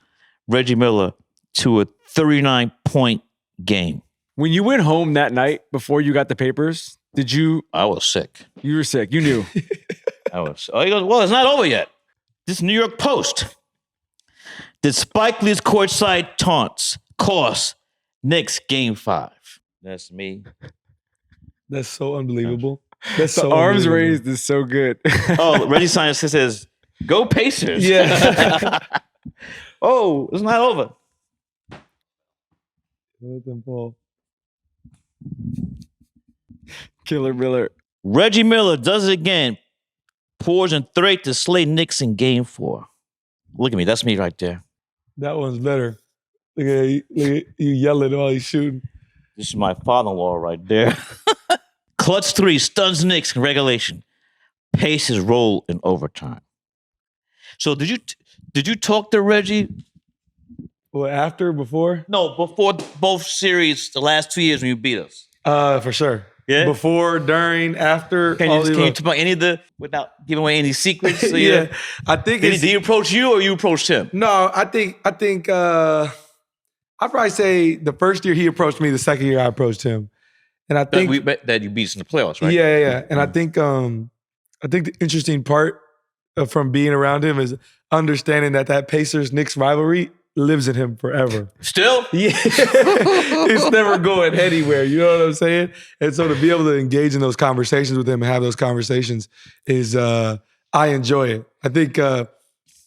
Reggie Miller to a 39-point game. When you went home that night before you got the papers, did you? I was sick. You were sick. You knew. He goes, well, it's not over yet. This New York Post. Did Spike Lee's courtside taunts cost Knicks game 5? That's me. That's so unbelievable. That's the so arms raised is so good. Oh, Reggie signs says, go Pacers. Yeah. Oh, it's not over. Let them fall. Killer Miller. Reggie Miller does it again. Pours in 3 to slay Knicks in game 4. Look at me. That's me right there. That one's better. Look at you yelling while he's shooting. This is my father-in-law right there. Clutch 3 stuns Knicks in regulation. Pacers roll in overtime. So did you talk to Reggie? Well, after, before? No, before both series, the last 2 years when you beat us. For sure. Yeah. Before, during, after. Can you talk about any of the without giving away any secrets? So yeah. I think did he approach you or you approached him? No, I think I'd probably say the first year he approached me, the second year I approached him. And I think that you beat us in the playoffs, right? Yeah. And I think the interesting part from being around him is understanding that Pacers-Knicks rivalry lives in him forever. Still? Yeah. It's never going anywhere. You know what I'm saying? And so to be able to engage in those conversations with him and have those conversations is, I enjoy it. I think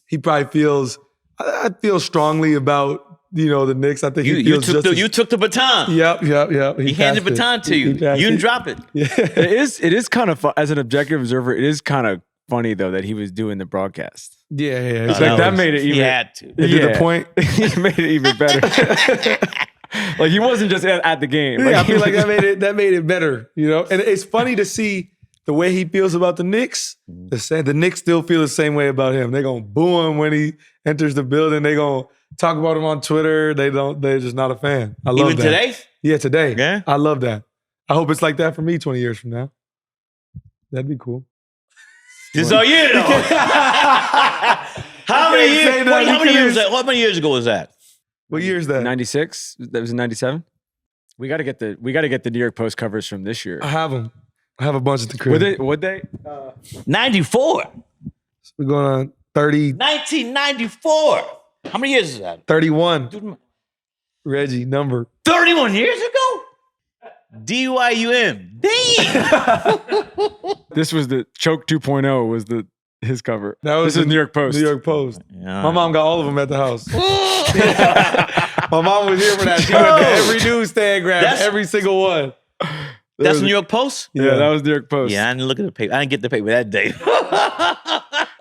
he probably feels, I feel strongly about, the Knicks. I think you took the baton. Yep. He handed the baton to you. You didn't drop it. Yeah. It is kind of fun. As an objective observer, it is kind of funny though that he was doing the broadcast. Yeah. It's like that made it even. He had to. It did the point. He made it even better. Like he wasn't just at the game. Yeah, I feel like that made it better. And it's funny to see the way he feels about the Knicks. The Knicks still feel the same way about him. They're gonna boo him when he enters the building. They're gonna talk about him on Twitter. They're just not a fan. I love Even that. today? Yeah, today. Yeah. I love that. I hope it's like that for me 20 years from now. That'd be cool. This is all you know. How many years ago was that? What year is that? 96? That was in 97? We got to get the New York Post covers from this year. I have them. I have a bunch at the crib. Would they? 94. We're going on 30. 1994. How many years is that? 31. Reggie, number. 31 years ago? DYUM. Damn. This was the Choke 2.0 was his cover. This is New York Post. New York Post. Yeah. My mom got all of them at the house. My mom was here for that. She went to every newsstand, grabbed every single one. That's New York Post? Yeah, that was New York Post. Yeah, I didn't look at the paper. I didn't get the paper that day.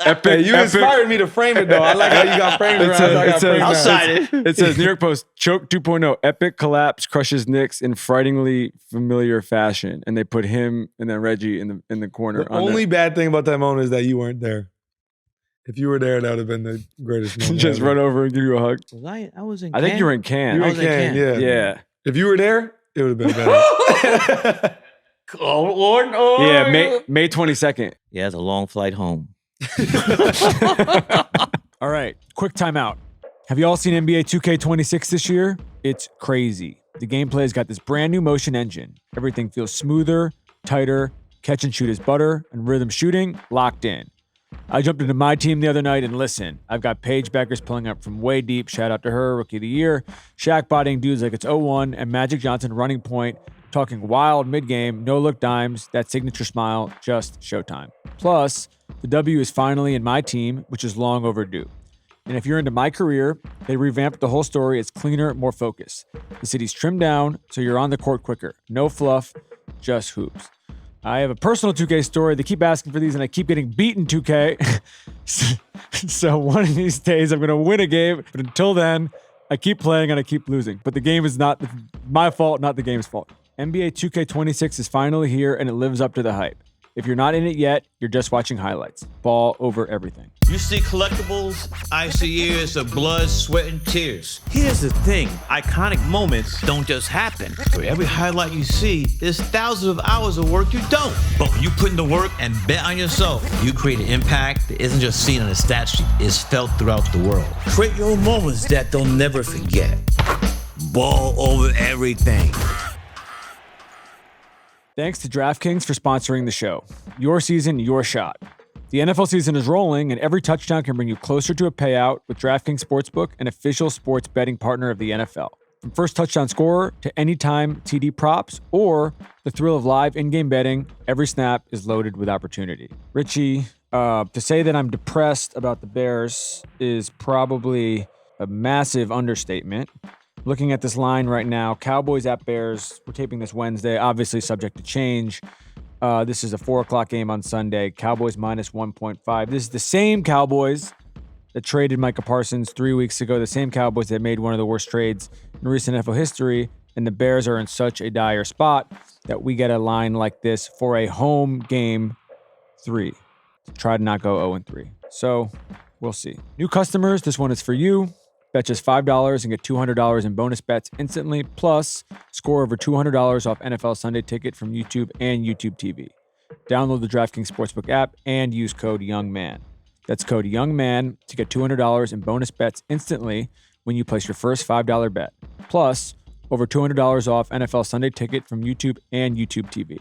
Epic. You inspired me to frame it, though. I like how you got framed around. I'll sign it. It says New York Post, Choke 2.0, epic collapse crushes Knicks in frighteningly familiar fashion. And they put him and then Reggie in the corner. The only bad thing about that moment is that you weren't there. If you were there, that would have been the greatest moment. Just ever. run over and give you a hug. I was in I think you were in Cannes. You were I in was in Cannes, Cannes. Yeah. If you were there, it would have been better. Oh, Lord. Yeah, May 22nd. Yeah, it's a long flight home. All right, quick timeout. Have you all seen NBA 2K26 this year? It's crazy. The gameplay's got this brand new motion engine. Everything feels smoother, tighter, catch and shoot is butter, and rhythm shooting locked in. I jumped into my team the other night and listen, I've got Paige Beckers pulling up from way deep. Shout out to her, Rookie of the Year. Shaq bodying dudes like it's 0-1, and Magic Johnson running point, talking wild mid-game, no-look dimes, that signature smile, just showtime. Plus, the W is finally in my team, which is long overdue. And if you're into my career, they revamped the whole story. It's cleaner, more focused. The city's trimmed down, so you're on the court quicker. No fluff, just hoops. I have a personal 2K story. They keep asking for these, and I keep getting beaten 2K. So one of these days, I'm going to win a game. But until then, I keep playing and I keep losing. But the game is not my fault, not the game's fault. NBA 2K26 is finally here, and it lives up to the hype. If you're not in it yet, you're just watching highlights. Ball over everything. You see collectibles, I see years of blood, sweat, and tears. Here's the thing, iconic moments don't just happen. For every highlight you see, there's thousands of hours of work you don't. But when you put in the work and bet on yourself, you create an impact that isn't just seen on a stat sheet, it's felt throughout the world. Create your own moments that they'll never forget. Ball over everything. Thanks to DraftKings for sponsoring the show. Your season, your shot. The NFL season is rolling, and every touchdown can bring you closer to a payout with DraftKings Sportsbook, an official sports betting partner of the NFL. From first touchdown scorer to anytime TD props or the thrill of live in-game betting, every snap is loaded with opportunity. Richie, to say that I'm depressed about the Bears is probably a massive understatement. Looking at this line right now, Cowboys at Bears. We're taping this Wednesday, obviously subject to change. This is a 4 o'clock game on Sunday. Cowboys minus 1.5. This is the same Cowboys that traded Micah Parsons 3 weeks ago, the same Cowboys that made one of the worst trades in recent NFL history. And the Bears are in such a dire spot that we get a line like this for a home game 3. Try to not go 0-3. So we'll see. New customers, this one is for you. Bet just $5 and get $200 in bonus bets instantly, plus score over $200 off NFL Sunday Ticket from YouTube and YouTube TV. Download the DraftKings Sportsbook app and use code YoungMan. That's code YoungMan to get $200 in bonus bets instantly when you place your first $5 bet. Plus, over $200 off NFL Sunday Ticket from YouTube and YouTube TV.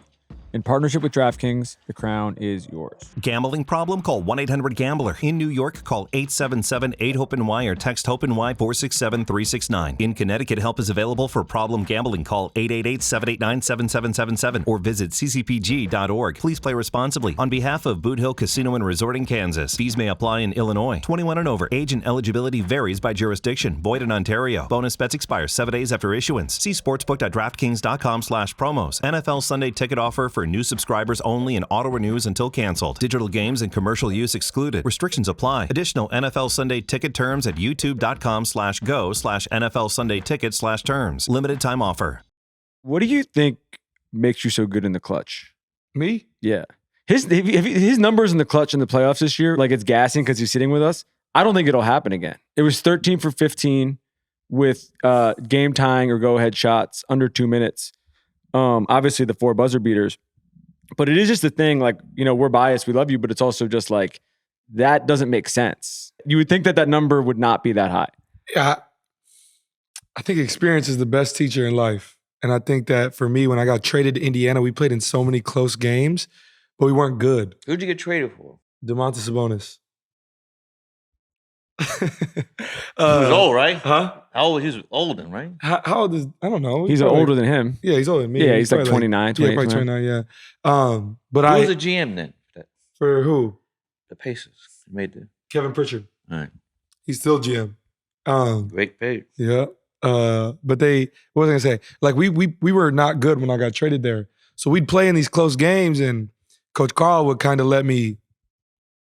In partnership with DraftKings, the crown is yours. Gambling problem? Call 1-800-GAMBLER. In New York, call 877-8-HOPE-NY or text HOPE-NY 467-369. In Connecticut, help is available for problem gambling. Call 888-789-7777 or visit ccpg.org. Please play responsibly. On behalf of Boot Hill Casino and Resort in Kansas, fees may apply in Illinois. 21 and over. Age and eligibility varies by jurisdiction. Void in Ontario. Bonus bets expire 7 days after issuance. See sportsbook.draftkings.com/promos. NFL Sunday Ticket offer for new subscribers only and auto renews until canceled. Digital games and commercial use excluded. Restrictions apply. Additional NFL Sunday Ticket terms at youtube.com/go/NFL Sunday Ticket/terms. Limited time offer. What do you think makes you so good in the clutch? Me? Yeah. His numbers in the clutch in the playoffs this year, like it's gassing because he's sitting with us. I don't think it'll happen again. It was 13 for 15 with game tying or go ahead shots under 2 minutes. Obviously the 4 buzzer beaters. But it is just the thing, like, you know, we're biased, we love you, but it's also just like, that doesn't make sense. You would think that that number would not be that high. Yeah. I think experience is the best teacher in life. And I think that for me, when I got traded to Indiana, we played in so many close games, but we weren't good. Who'd you get traded for? Domantas Sabonis. He was old, right? Huh? How old? He was old then, right? How old is, I don't know. He's probably older than him. Yeah, he's older than me. Yeah, he's like probably 29, yeah, 28, probably 29, yeah. But Who I, was the GM then? for who? The Pacers made the. Kevin Pritchard. All right. He's still GM. Great pay. Yeah. But they, what was I gonna say? Like we were not good when I got traded there. So we'd play in these close games and Coach Carl would kind of let me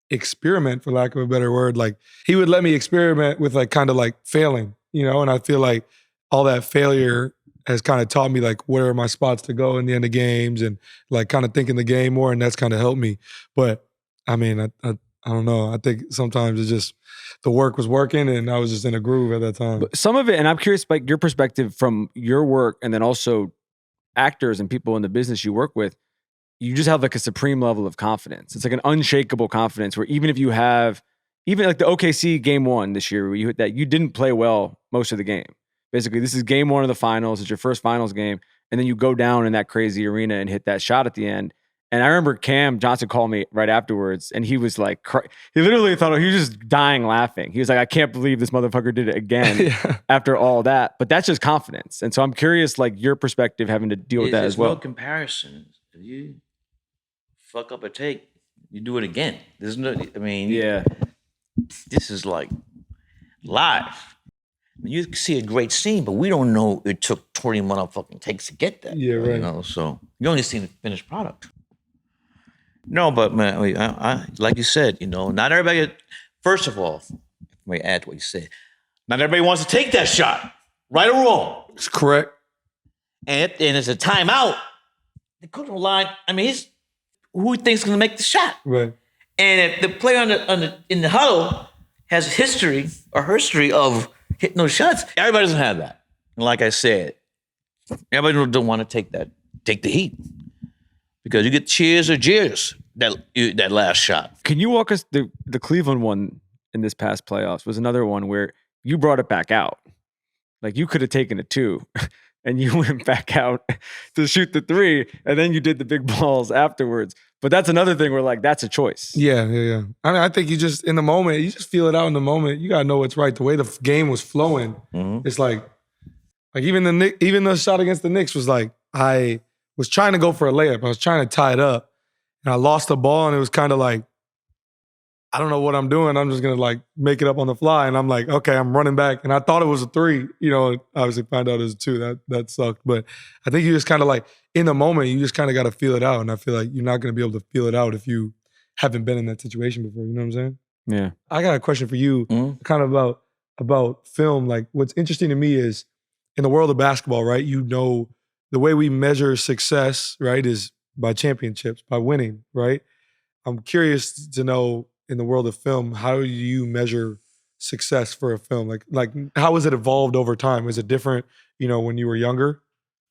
experiment, for lack of a better word. Like he would let me experiment with like kind of like failing, you know? And I feel like all that failure has kind of taught me like where are my spots to go in the end of games and like kind of thinking the game more, and that's kind of helped me. But I mean, I don't know. I think sometimes it's just the work was working and I was just in a groove at that time. But some of it, and I'm curious, like your perspective from your work and then also actors and people in the business you work with, you just have like a supreme level of confidence. It's like an unshakable confidence where even if you have, even like the OKC game 1 this year, where you hit that, you didn't play well most of the game. Basically, this is game 1 of the finals. It's your first finals game. And then you go down in that crazy arena and hit that shot at the end. And I remember Cam Johnson called me right afterwards and he was like, he literally thought he was just dying laughing. He was like, I can't believe this motherfucker did it again after all that. But that's just confidence. And so I'm curious, like your perspective having to deal with that as well. There's no comparison. If you fuck up a take, you do it again. There's no, I mean, Yeah. This is like live. You can see a great scene, but we don't know it took 20 motherfucking takes to get that. Yeah, right. You know, so you only see the finished product. No, but man, I like you said, you know, not everybody. First of all, let me add to what you said. Not everybody wants to take that shot, right or wrong. It's correct. And it's a timeout. The coach on the line. I mean, who he thinks is going to make the shot? Right. And if the player in the huddle has a history of hitting those shots, everybody doesn't have that. And like I said, everybody don't want to take the heat. Because you get cheers or jeers that last shot. Can you walk us through the Cleveland one in this past playoffs was another one where you brought it back out. Like you could have taken it 2 and you went back out to shoot the 3 and then you did the big balls afterwards. But that's another thing where like, that's a choice. Yeah. I mean, I think you just, in the moment, you just feel it out in the moment. You got to know what's right. The way the game was flowing, it's like even the shot against the Knicks was like, I was trying to go for a layup. I was trying to tie it up and I lost the ball and it was kind of like, I don't know what I'm doing. I'm just going to like make it up on the fly. And I'm like, okay, I'm running back. And I thought it was a 3, you know, obviously find out it was a 2. That sucked. But I think you just kind of like, in the moment, you just kind of got to feel it out. And I feel like you're not going to be able to feel it out if you haven't been in that situation before. You know what I'm saying? Yeah. I got a question for you kind of about film. Like what's interesting to me is in the world of basketball, right? You know, the way we measure success, right, is by championships, by winning, right? I'm curious to know in the world of film, how do you measure success for a film? Like how has it evolved over time? Is it different, you know, when you were younger?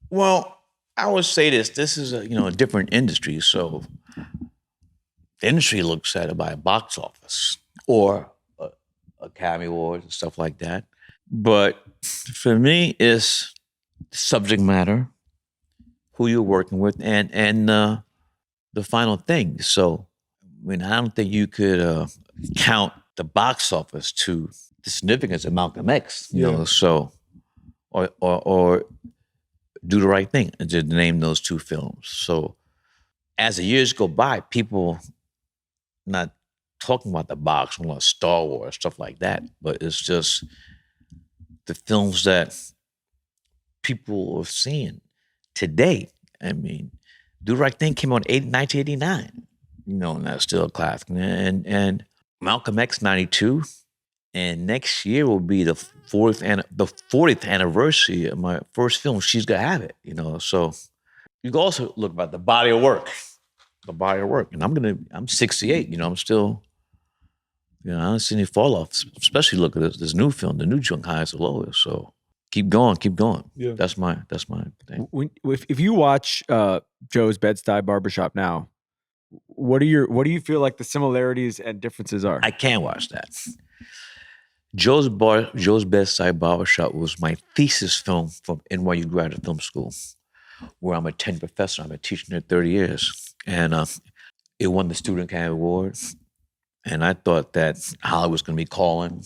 Well, I would say this is a different industry. So the industry looks at it by a box office or Academy Awards and stuff like that. But for me, it's subject matter, who you're working with, and the final thing. So, I mean, I don't think you could count the box office to the significance of Malcolm X, you know, so, or Do the Right Thing, and to name those two films. So as the years go by, people not talking about the box, like Star Wars, stuff like that, but it's just the films that people are seeing today. I mean, Do the Right Thing came out in 1989, you know, and that's still a classic. And Malcolm X 92, and next year will be the 40th anniversary of my first film, She's Gotta Have It, you know. So you can also look about the body of work. And I'm 68, you know, I'm still, you know, I don't see any fall off, especially look at this new film, the new Junk Highs and Lowest. So keep going. Yeah. That's my thing. If you watch Joe's Bed-Stuy Barbershop now, what do you feel like the similarities and differences are? I can't watch that. Joe's Bed-Stuy Barbershop was my thesis film from NYU Graduate Film School, where I'm a tenured professor. I've been teaching there 30 years. And it won the Student Academy Award. And I thought that Hollywood was going to be calling.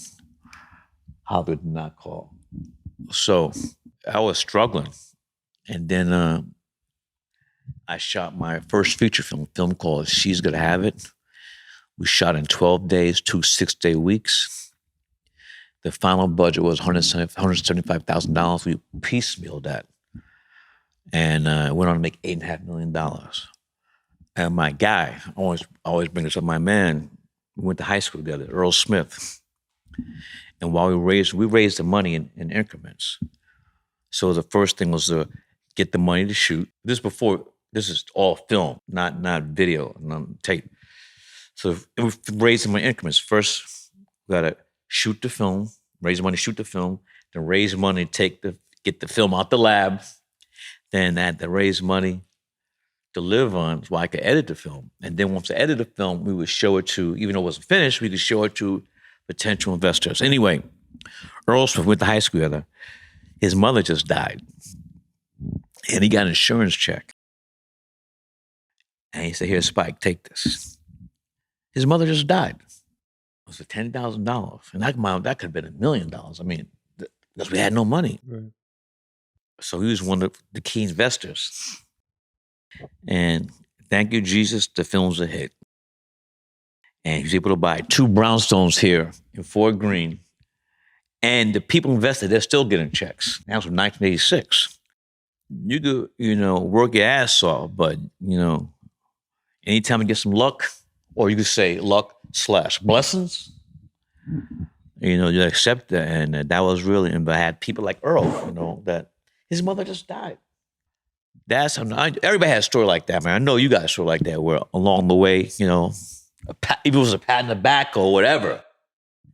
Hollywood did not call. So I was struggling. And then I shot my first feature film called She's Gotta Have It. We shot in 12 days, 2 6-day weeks. The final budget was $175,000. We piecemealed that. And went on to make $8.5 million. And my guy, I always bring this up, my man, we went to high school together, Earl Smith. And while we raised the money in increments. So the first thing was to get the money to shoot. This is all film, not video, not tape. So we raised the money in increments. First, we gotta shoot the film, raise money, shoot the film, then raise money, get the film out the lab, then I had to raise money to live on so I could edit the film. And then once I edit the film, we would show it to, even though it wasn't finished, we could show it to potential investors. Anyway, Earl Smith went to high school together. His mother just died. And he got an insurance check. And he said, "Here, Spike, take this." His mother just died. It was for $10,000. And that could have been $1 million. I mean, because we had no money. Right. So he was one of the key investors. And thank you, Jesus, the film's a hit. And he was able to buy 2 brownstones here in Fort Greene. And the people invested, they're still getting checks. That was from 1986. You could, you know, work your ass off, but, you know, anytime you get some luck, or you could say luck/blessings, you know, you accept that. And that was really, and I had people like Earl, you know, that his mother just died. That's how, everybody has a story like that, man. I know you got a story like that where along the way, you know, if it was a pat in the back or whatever,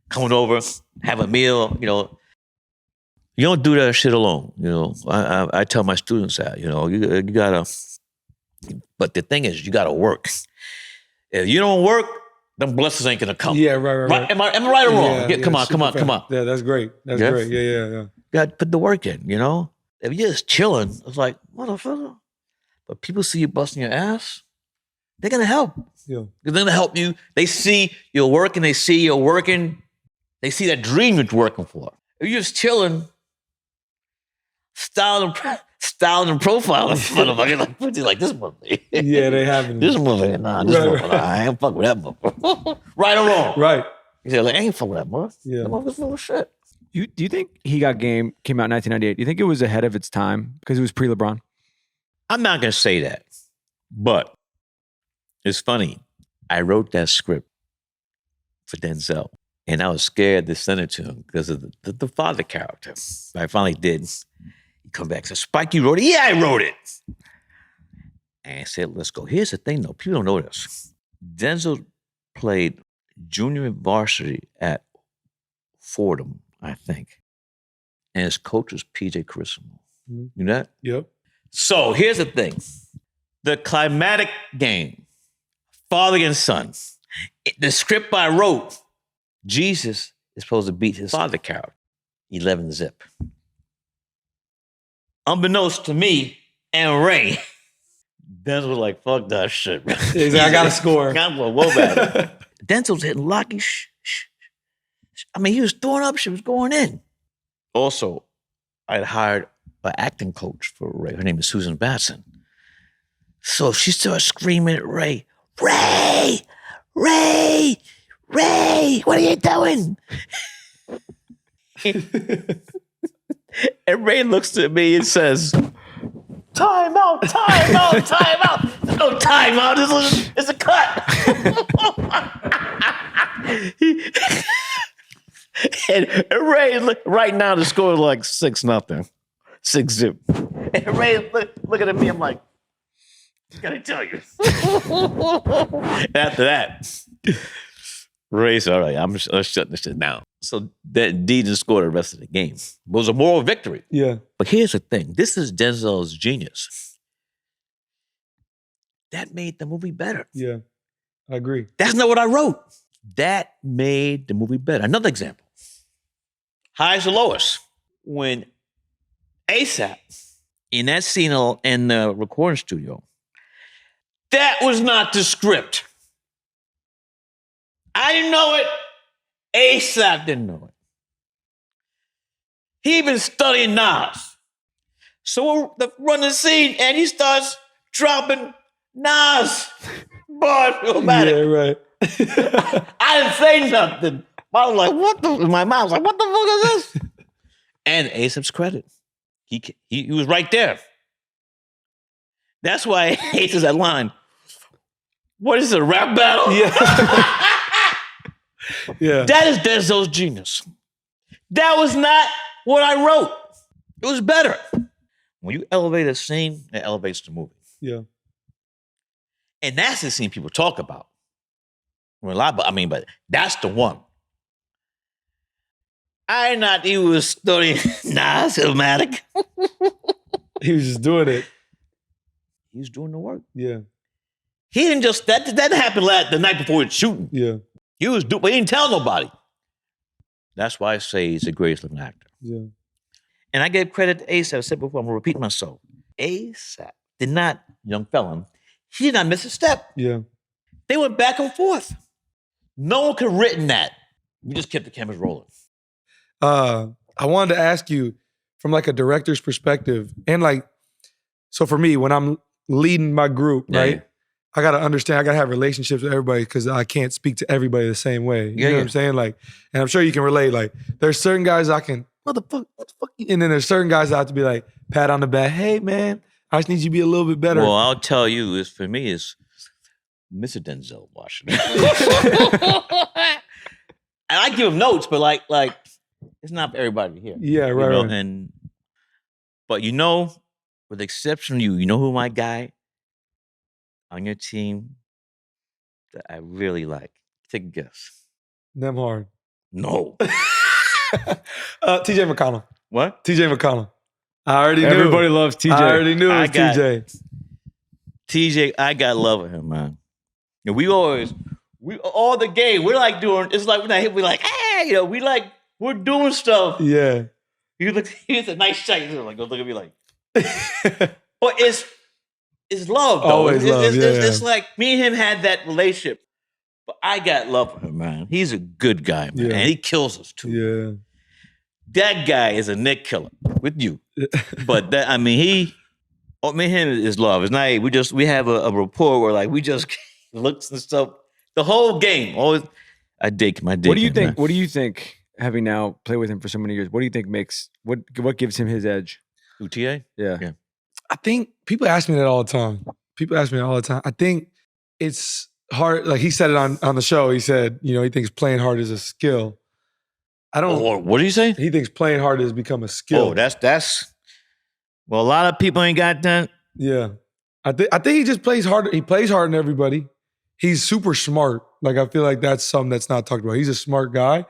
coming over, have a meal, you know, you don't do that shit alone. You know, I tell my students that, you know, you gotta, but the thing is, you gotta work. If you don't work, them blessings ain't gonna come. Yeah, right. Am I right or wrong? Yeah, come on. Yeah, that's great. That's great. Yeah. You gotta put the work in, you know? If you're just chilling, it's like, motherfucker. But people see you busting your ass, they're gonna help. Yeah. They're gonna help you. They see you're working, they see you're working, they see that dream you're working for. If you're just chilling, styling and profiling, motherfucker, like this motherfucker. Yeah, they haven't. This motherfucker, motherfucker, I ain't fuck with that motherfucker. Right or wrong? Right. He said, like, I ain't fuck with that motherfucker. Yeah. That motherfucker's full of shit. Do you think He Got Game came out in 1998? Do you think it was ahead of its time because it was pre-LeBron? I'm not gonna say that, but it's funny. I wrote that script for Denzel, and I was scared to send it to him because of the father character. I finally did. He come back and said, "Spike, you wrote it?" "Yeah, I wrote it." And I said, "Let's go." Here's the thing, though. People don't know this. Denzel played junior varsity at Fordham, I think. And his coach was PJ Carissimo. Mm-hmm. You know that? Yep. So here's the thing. The climatic game, father and son. The script I wrote, Jesus is supposed to beat his father character, 11 zip. Unbeknownst to me and Ray, Denzel was like, fuck that shit. He's like, I got to score. I'm going, whoa, man. Denzel's hitting Lucky. I mean, he was throwing up shit, was going in. Also, I had hired an acting coach for Ray. Her name is Susan Batson. So she started screaming at Ray, Ray, Ray, Ray, what are you doing? And Ray looks at me and says, time out, time out, time out. There's no time out, it's a cut. And Ray, right now the score is like 6-0, 6-0. And Ray looking at me, I'm like, gotta tell you. After that, Ray said, all right, I'm shutting this shit down. So that D didn't score the rest of the game. It was a moral victory. Yeah. But here's the thing. This is Denzel's genius. That made the movie better. Yeah. I agree. That's not what I wrote. That made the movie better. Another example. Highest or lowest. When ASAP, in that scene in the recording studio, that was not the script. I didn't know it. ASAP didn't know it. He been studying Nas. So we're running the scene and he starts dropping Nas bars. Yeah, right. I didn't say nothing. I was like, what the? My mom was like, what the fuck is this? And ASAP's credit. He was right there. That's why Ace is that line. What is it, a rap battle? Yeah. Yeah. That is Denzel's genius. That was not what I wrote. It was better. When you elevate a scene, it elevates the movie. Yeah. And that's the scene people talk about. But that's the one. I not he was studying Nas Illmatic. He was just doing it. He was doing the work. Yeah. He didn't just that happened the night before the shooting. Yeah. He was but he didn't tell nobody. That's why I say he's the greatest living actor. Yeah. And I gave credit to ASAP. I said before, I'm gonna repeat myself. ASAP did not, young felon, he did not miss a step. Yeah. They went back and forth. No one could have written that. We just kept the cameras rolling. I wanted to ask you from like a director's perspective, and like, so for me, when I'm leading my group, right? I got to understand, I got to have relationships with everybody because I can't speak to everybody the same way. You know what I'm saying? Like, and I'm sure you can relate. Like, there's certain guys I can, what the fuck? And then there's certain guys I have to be like, pat on the back. Hey, man, I just need you to be a little bit better. Well, I'll tell you, for me, it's Mr. Denzel Washington. And I give him notes, but like it's not for everybody here. Yeah, right, you know? right. But with the exception of you know who my guy on your team that I really like? Take a guess. Nemhard. No. TJ McConnell. What? TJ McConnell. I already knew. Everybody loves TJ. I already knew it was TJ. TJ, I got love with him, man. And we all the game, we're like doing, it's like we're not here, we're like, hey, we're doing stuff. Yeah. He's a nice shot. He's like, don't look at me like. But it's love, though. Always love, it's like me and him had that relationship. But I got love for him, man. He's a good guy, man. Yeah. And he kills us, too. Yeah. That guy is a Nick killer with you. But me and him is love. It's not, we have a rapport where like, we just looks and stuff. The whole game, always, I dig him. What do you think? Man. What do you think? Having now played with him for so many years, what do you think what gives him his edge? Who, TA? Yeah. I think people ask me that all the time. I think it's hard. Like he said it on the show. He said, he thinks playing hard is a skill. I don't. Or what do you say? He thinks playing hard has become a skill. Oh, that's. Well, a lot of people ain't got that. Yeah, I think he just plays hard. He plays hard than everybody. He's super smart. Like I feel like that's something that's not talked about. He's a smart guy,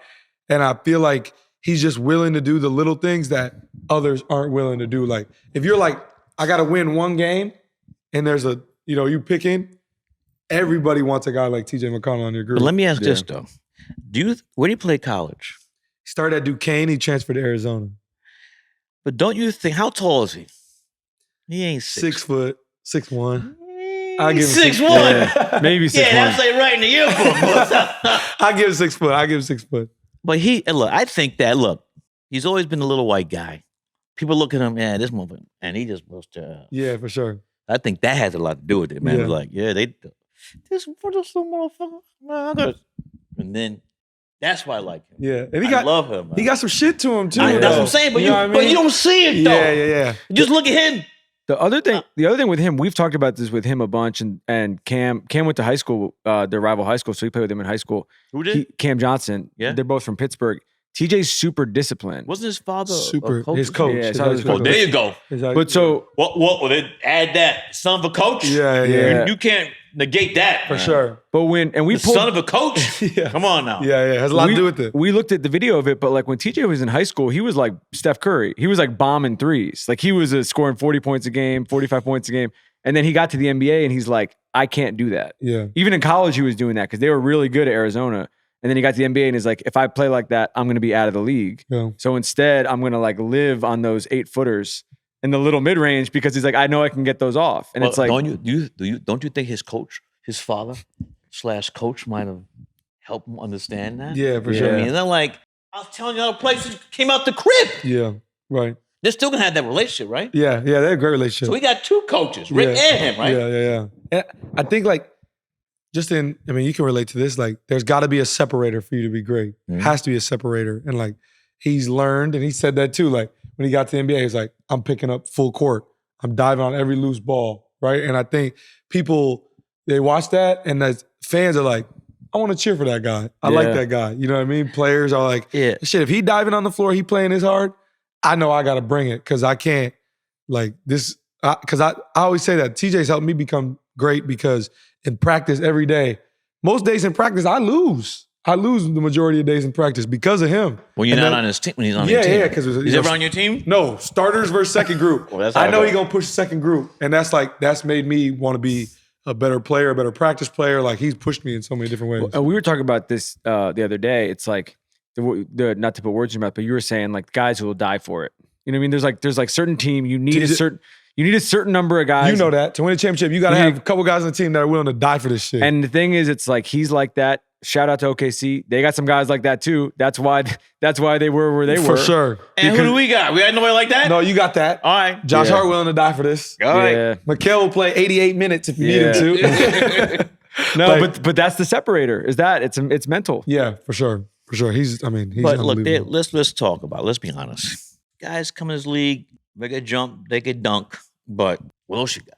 and I feel like he's just willing to do the little things that others aren't willing to do. Like if you're like, I got to win one game, and there's you picking. Everybody wants a guy like TJ McConnell on your group. But let me ask this though: where do you play college? Started at Duquesne. He transferred to Arizona. But don't you think, how tall is he? He ain't 6 foot, 6'1". I give him 6'1". Yeah, maybe 6'1". Yeah, that's like right in the yearbook. I give him 6 foot. I give him 6 foot. But I think that, he's always been a little white guy. People look at him, this motherfucker, and he just supposed to. Yeah, for sure. I think that has a lot to do with it, man. Yeah. It's like, this little motherfucker, man, and then that's why I like him. Yeah, and I love him. Man. He got some shit to him too. That's what I'm saying, but you don't see it though. Yeah. Just look at him. The other thing with him, we've talked about this with him a bunch, and Cam went to high school, their rival high school, so he played with him in high school. Who did? Cam Johnson. Yeah. They're both from Pittsburgh. TJ's super disciplined. Wasn't his father Super. a coach? His coach. Yeah, His his coach. There you go. But so Well, then add that son of a coach. Yeah. You can't negate that For sure. but we The pulled, son of a coach. Yeah. Come on now. Yeah. It has a lot to do with it. We looked at the video of it, but like when TJ was in high school, he was like Steph Curry. He was like bombing threes. Like he was scoring 40 points a game, 45 points a game. And then he got to the NBA and he's like, I can't do that. Yeah. Even in college, he was doing that because they were really good at Arizona. And then he got to the NBA and he's like, if I play like that, I'm going to be out of the league. Yeah. So instead, I'm going to like live on those 8-footers in the little mid range because he's like, I know I can get those off. And it's like, don't you think his father / coach might have helped him understand that? Yeah, for Yeah. sure. I mean, they're like, I was telling you other places came out the crib. Yeah. Right. They're still gonna have that relationship, right? Yeah. They have a great relationship. So we got two coaches, Rick and him, right? Yeah. And I think like, you can relate to this. Like, there's got to be a separator for you to be great. Mhm. Has to be a separator. And like, he's learned, and he said that too. Like, when he got to the NBA, he's like, I'm picking up full court. I'm diving on every loose ball, right? And I think people, they watch that, and the fans are like, I want to cheer for that guy. I like that guy. You know what I mean? Players are like, shit, if he diving on the floor, he playing his hard, I know I got to bring it because I can't, like, this, because I always say that TJ's helped me become great because in practice every day, most days in practice, I lose. I lose the majority of days in practice because of him. When you're not on his team, when he's on your team. Yeah, because he's ever on your team? No, starters versus second group. Well, that's how I it know goes. he's gonna push the second group, and that's made me want to be a better player, a better practice player. Like, he's pushed me in so many different ways. we were talking about this the other day. It's like the not to put words in your mouth, but you were saying like guys who will die for it. You know what I mean? There's like certain team you need a certain number of guys. You know that to win a championship, you got to have a couple guys on the team that are willing to die for this shit. And the thing is, it's like he's like that. Shout out to OKC. They got some guys like that too. That's why they were where they were. For sure. And who do we got? We got nobody like that? No, you got that. All right. Josh Hart willing to die for this. All right. Yeah. Mikal will play 88 minutes if you need him to. No, Like- but that's the separator. Is that it's mental. Yeah, for sure. He's But look, unbelievable. let's talk about it. Let's be honest. Guys come in this league, they could jump, they could dunk, but what else you got?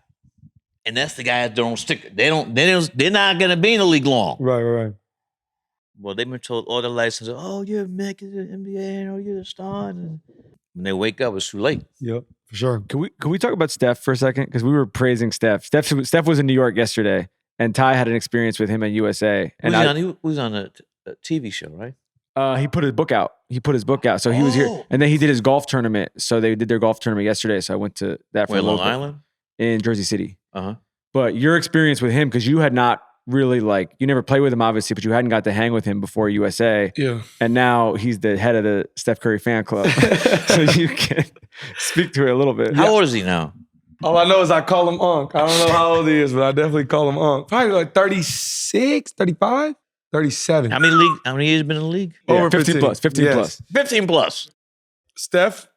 And that's the guys that don't stick. They're not gonna be in the league long. Right. Well, they've been told all their lives, oh, you're making the NBA, or you're the star. And when they wake up, it's too late. Yep, for sure. Can we talk about Steph for a second? Because we were praising Steph. Steph was in New York yesterday, and Ty had an experience with him at USA. And He was on a TV show, right? he put his book out. So he was here, Oh. and then he did his golf tournament. So they did their golf tournament yesterday. So I went to that for Where, a Long little bit Island? in Jersey City. Uh-huh. But your experience with him, because you had not really you never played with him, obviously, but you hadn't got to hang with him before USA. Yeah. And now he's the head of the Steph Curry fan club. So you can speak to it a little bit. How old is he now? All I know is I call him Unc. I don't know how old he is, but I definitely call him Unc. Probably like 36, 35, 37. How many years been in the league? Over 15 plus. 15 Yes. plus. 15 plus. Steph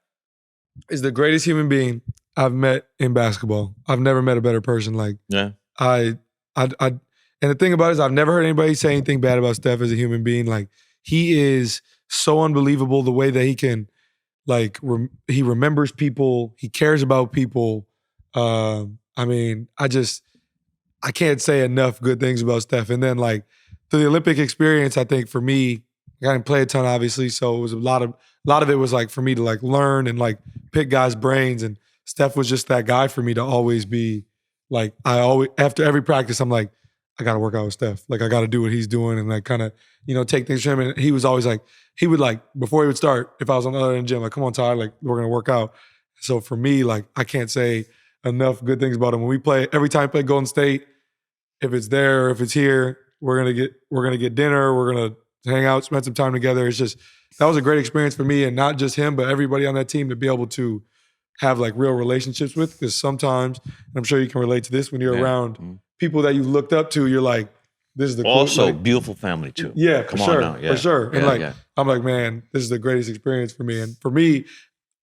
is the greatest human being I've met in basketball. I've never met a better person. Like, Yeah. And the thing about it is I've never heard anybody say anything bad about Steph as a human being. Like, he is so unbelievable the way that he can, like, he remembers people. He cares about people. I can't say enough good things about Steph. And then, like, through the Olympic experience, I think for me, I didn't play a ton, obviously. So it was a lot of it was like for me to like learn and like pick guys' brains. And Steph was just that guy for me to always be like, after every practice, I'm like, I got to work out with Steph. Like, I got to do what he's doing and like kind of, take things from him. And he was always like, before he would start, if I was on the other end of the gym, like, come on, Ty, like, we're going to work out. So for me, like, I can't say enough good things about him. When we play, every time we play Golden State, if it's there or if it's here, we're going to get dinner. We're going to hang out, spend some time together. It's just, that was a great experience for me, and not just him, but everybody on that team to be able to have like real relationships with. Because sometimes, and I'm sure you can relate to this, when you're around people that you looked up to, you're like, this is the Also, like, beautiful family too. Yeah, Come for on sure, now. Yeah. for sure. And Yeah. I'm like, man, this is the greatest experience for me. And for me,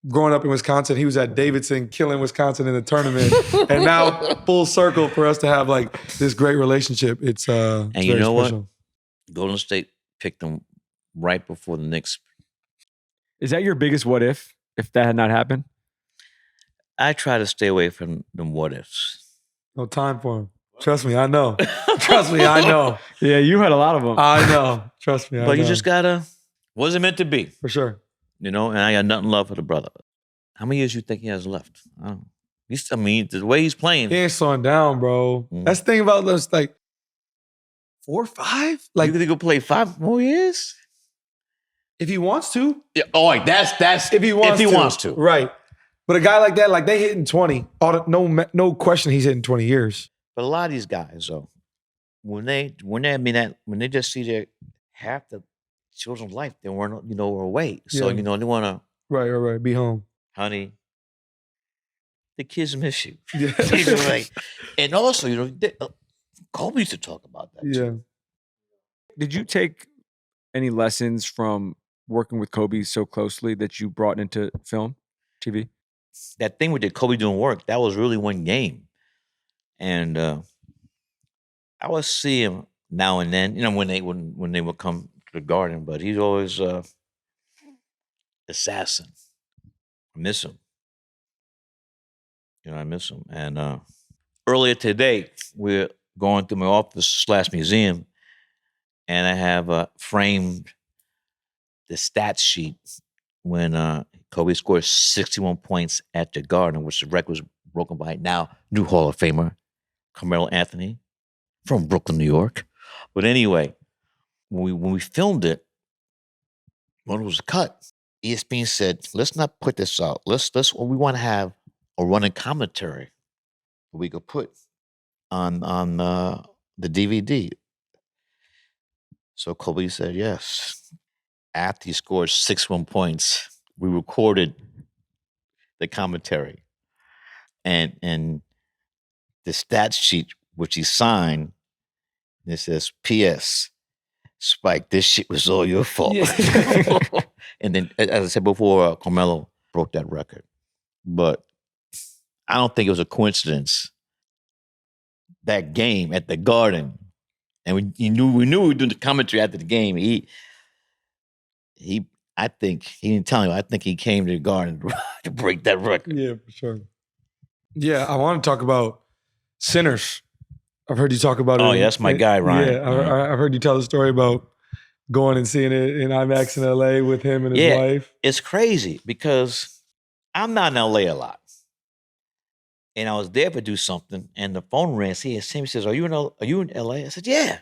growing up in Wisconsin, he was at Davidson killing Wisconsin in the tournament. And now full circle for us to have like this great relationship. It's And it's you very know special. what? Golden State picked them right before the Knicks. Is that your biggest what if that had not happened? I try to stay away from them what ifs. No time for him. Trust me, I know. Trust me, I know. Yeah, you had a lot of them. I know. Trust me, I know. But you just gotta, wasn't meant to be, For sure. you know? And I got nothing love for the brother. How many years you think he has left? I don't know. I mean, the way he's playing. He ain't slowing down, bro. That's the thing about this, like 4 or 5? Like You think he'll play 5 more years? if he wants to. Yeah. Oh, like that's If he wants to. Right. But a guy like that, like they hitting 20. No question he's hitting 20 years. But a lot of these guys, though, when they just see their half the children's life, they weren't, were away. So, Yeah. they want to, Right. Be home. honey, the kids miss you. Yeah. Like, and also, Kobe used to talk about that. Yeah. Too. Did you take any lessons from working with Kobe so closely that you brought into film, TV? That thing with the Kobe doing work, that was really one game. And I would see him now and then, when they would come to the Garden, but he's always assassin. I miss him. I miss him. And earlier today, we're going through my office/museum, and I have framed the stats sheet when Kobe scored 61 points at the Garden, which the record was broken by now new Hall of Famer Carmelo Anthony from Brooklyn, New York. But anyway, when we filmed it, when it was cut, ESPN said, "Let's not put this out. We want to have a running commentary that we could put on the DVD." So Kobe said yes. After he scored 61 points, we recorded the commentary, and the stats sheet which he signed. It says, "P.S. Spike, this shit was all your fault." Yeah. And then, as I said before, Carmelo broke that record. But I don't think it was a coincidence. That game at the Garden, and we knew we were doing the commentary after the game. I think he didn't tell me. I think he came to the Garden to break that record. Yeah, for sure. Yeah, I want to talk about Sinners. I've heard you talk about it. Oh, yeah, that's my guy, Ryan. Yeah, I've heard you tell the story about going and seeing it in IMAX in LA with him and his wife. It's crazy because I'm not in LA a lot. And I was there to do something, and the phone rang. He says, Are you in LA? I said, "Yeah."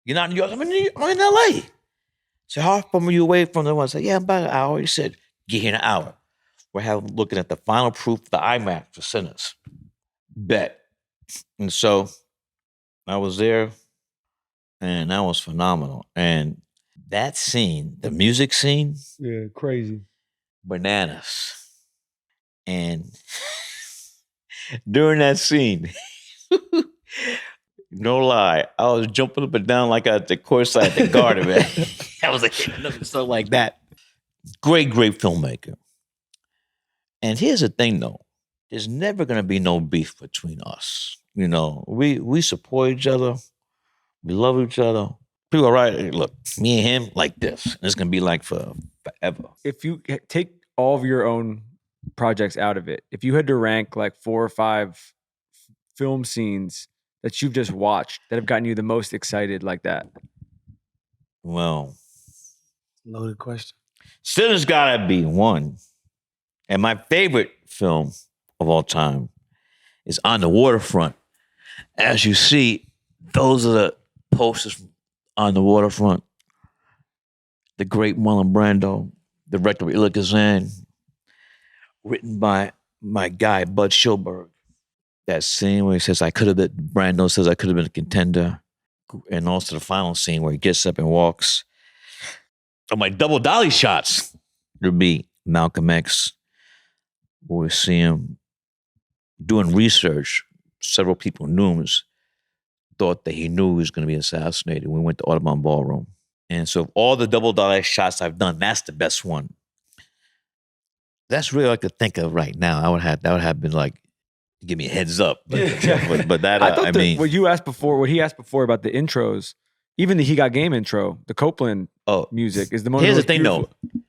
"You're not in New York?" I'm in LA. So how far are you away from the one? I said, "Yeah, about an hour." He said, "Get here in an hour. We're looking at the final proof, the IMAX for Sinners." Bet. And so I was there, and that was phenomenal. And that scene, the music scene, Yeah, crazy. bananas. And during that scene, no lie, I was jumping up and down like at the courtside at the Garden, man. I was like, stuff like that. Great filmmaker. And here's the thing, though. There's never going to be no beef between us. We support each other. We love each other. People are right. Look, me and him like this. And it's going to be like forever. If you take all of your own projects out of it, if you had to rank like 4 or 5 film scenes that you've just watched that have gotten you the most excited like that? Well, Loaded question. Sinners gotta be one. And my favorite film of all time is On the Waterfront. As you see, those are the posters on the waterfront. The great Marlon Brando, director of Illa Kazan, written by my guy, Bud Schulberg. That scene where he says, Brando says I could have been a contender. And also the final scene where he gets up and walks of my double dolly shots would be Malcolm X. We see him doing research. Several people knew him, thought that he knew he was going to be assassinated. We went to Audubon Ballroom. And so all the double dolly shots I've done, that's the best one. That's really all I could think of right now. That would have been like, give me a heads up. But that, I mean. What he asked before about the intros, even the He Got Game intro, the Copeland music is the most. Here's the thing beautiful. though.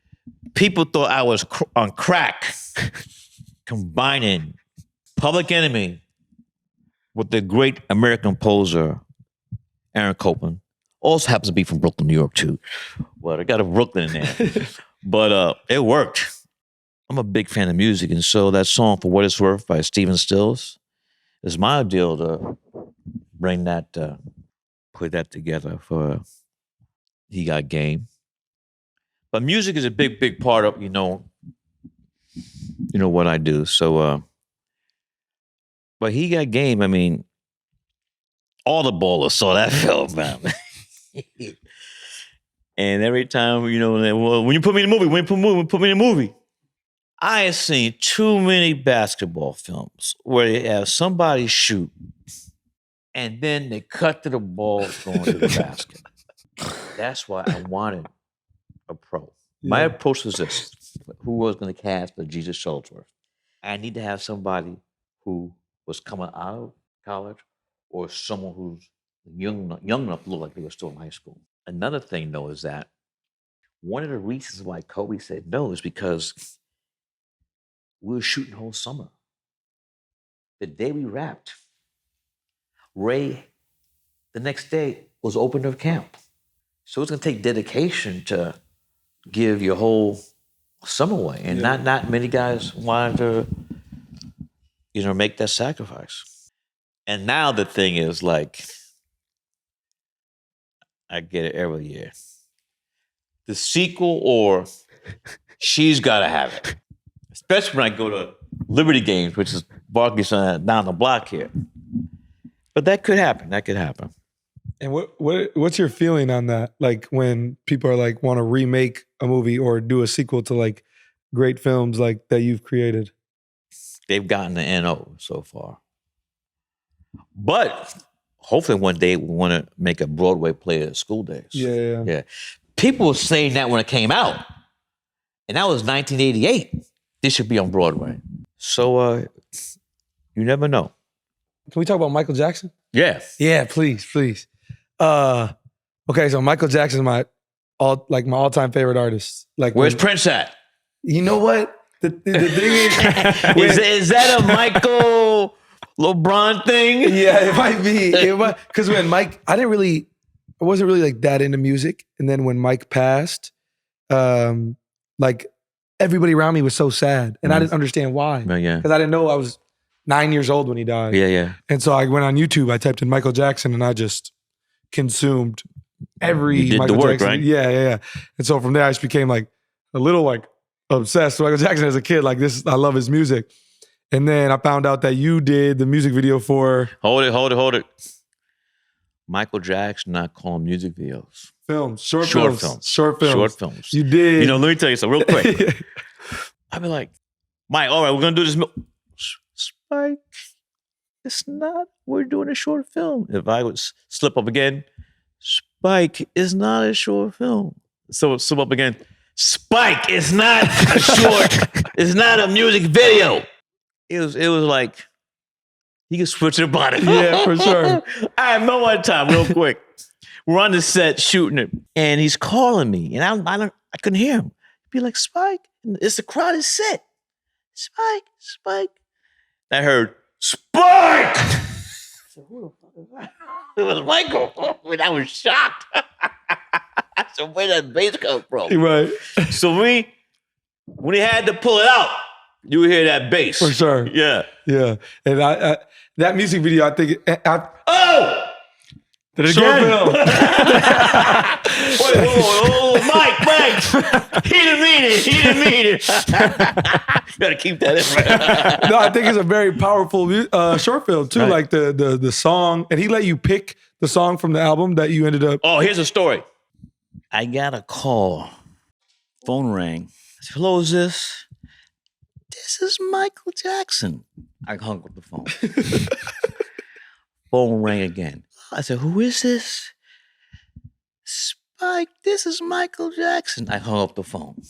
People thought I was on crack combining Public Enemy with the great American composer, Aaron Copeland. Also happens to be from Brooklyn, New York too. Well, I got a Brooklyn in there. But it worked. I'm a big fan of music, and so that song For What It's Worth by Stephen Stills is my deal to bring that, put that together for He Got Game. But music is a big, big part of, you know what I do. So, but He Got Game, I mean, all the ballers saw that film, man. And every time, well, when you put me in a movie, put me in a movie. I have seen too many basketball films where they have somebody shoot and then they cut to the ball going to the basket. That's why I wanted a pro. Yeah. My approach was this. Who was going to cast for Jesus Shuttlesworth? I need to have somebody who was coming out of college or someone who's young enough to look like they were still in high school. Another thing, though, is that one of the reasons why Kobe said no is because we were shooting the whole summer. The day we wrapped, Ray, the next day, was opening of camp. So it's going to take dedication to give your whole summer away. And not many guys wanted to, make that sacrifice. And now the thing is, like, I get it every year. The sequel or she's got to have it. Especially when I go to Liberty Games, which is Barclays down the block here. But that could happen. And what's your feeling on that? Like when people are like want to remake a movie or do a sequel to like great films like that you've created? They've gotten the NO so far. But hopefully one day we want to make a Broadway play at School Days. Yeah. People were saying that when it came out. And that was 1988. This should be on Broadway. So you never know. Can we talk about Michael Jackson? Yeah. Yeah, please. Okay, so Michael Jackson's my all-time favorite artist. Like, where's Prince at? You know what? The thing is, is that a Michael LeBron thing? Yeah, it might be. Because when Mike, I wasn't really like that into music, and then when Mike passed, like everybody around me was so sad, and I didn't understand why. Yeah. Because I didn't know I was 9 years old when he died. Yeah. And so I went on YouTube, I typed in Michael Jackson, and I just consumed every you did Michael the work, Jackson. Right? Yeah. And so from there, I just became like a little like obsessed with Michael Jackson as a kid. Like this, I love his music. And then I found out that you did the music video for... Hold it. Michael Jackson not calling music videos. Short films. You did. Let me tell you something real quick. I'd be like, Mike, all right, we're going to do this. Spike, it's not, we're doing a short film. If I would slip up again, Spike is not a short film. So slip up again, Spike is not a short, it's not a music video. It was like, he could switch it about it. Yeah, for sure. I remember one time, real quick. We're on the set shooting it, and he's calling me, and I couldn't hear him. He'd be like, Spike, it's the crowded set. Spike. I heard, Spike! I said, who the fuck is that? It was Michael. I was shocked. I said, where did that bass come from? Right. So when he had to pull it out, you would hear that bass. For sure. Yeah. And I that music video, I think... Did it short again? film. Whoa, Mike. He didn't mean it. Gotta keep that in. No, I think it's a very powerful short film too. Right. Like the song, and he let you pick the song from the album that you ended up. Oh, here's a story. I got a call Phone rang. I said, hello, is this? This is Michael Jackson. I hung up the phone. Phone rang again. I said, who is this? Spike, this is Michael Jackson. I hung up the phone.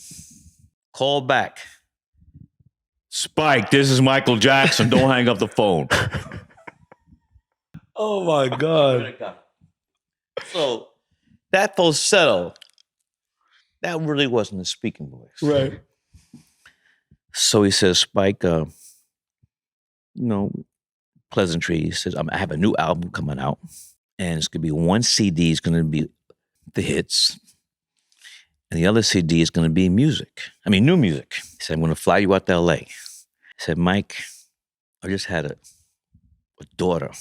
Call back. Spike, this is Michael Jackson. Don't hang up the phone. Oh my God. So that falsetto, that really wasn't a speaking voice. Right. So he says, Spike, pleasantry. He says, I have a new album coming out, and it's going to be one CD is going to be the hits, and the other CD is going to be new music. He said, I'm going to fly you out to LA. He said, Mike, I just had a daughter.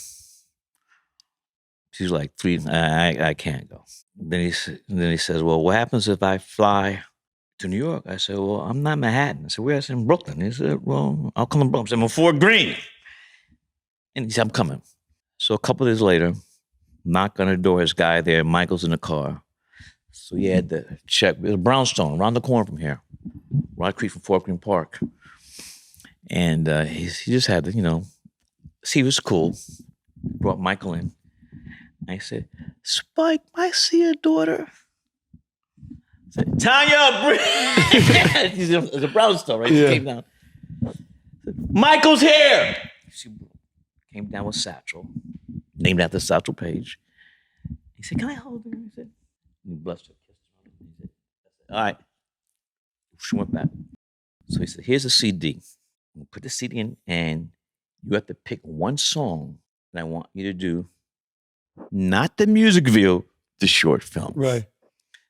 She's like 3. I can't go. Then he says, well, what happens if I fly to New York? I said, well, I'm not in Manhattan. I said, where? I said, in Brooklyn. He said, well, I'll come to Brooklyn. I said, I'm in Fort Greene. And he said, I'm coming. So a couple of days later, knock on the door, his guy there, Michael's in the car. So he had to check. It was Brownstone, around the corner from here. Rod Creek from Fort Greene Park. And he just had to, see, he was cool. Brought Michael in. I said, Spike, I see your daughter. I said, Tanya, she's a Brownstone, right? Yeah. She came down. Michael's here. She came down with Satchel, named after Satchel Paige. He said, can I hold her? He said, and he blessed her, kissed her. He said, all right. She went back. So he said, here's a CD. I'm gonna put the CD in, and you have to pick one song that I want you to do. Not the music video, the short film. Right.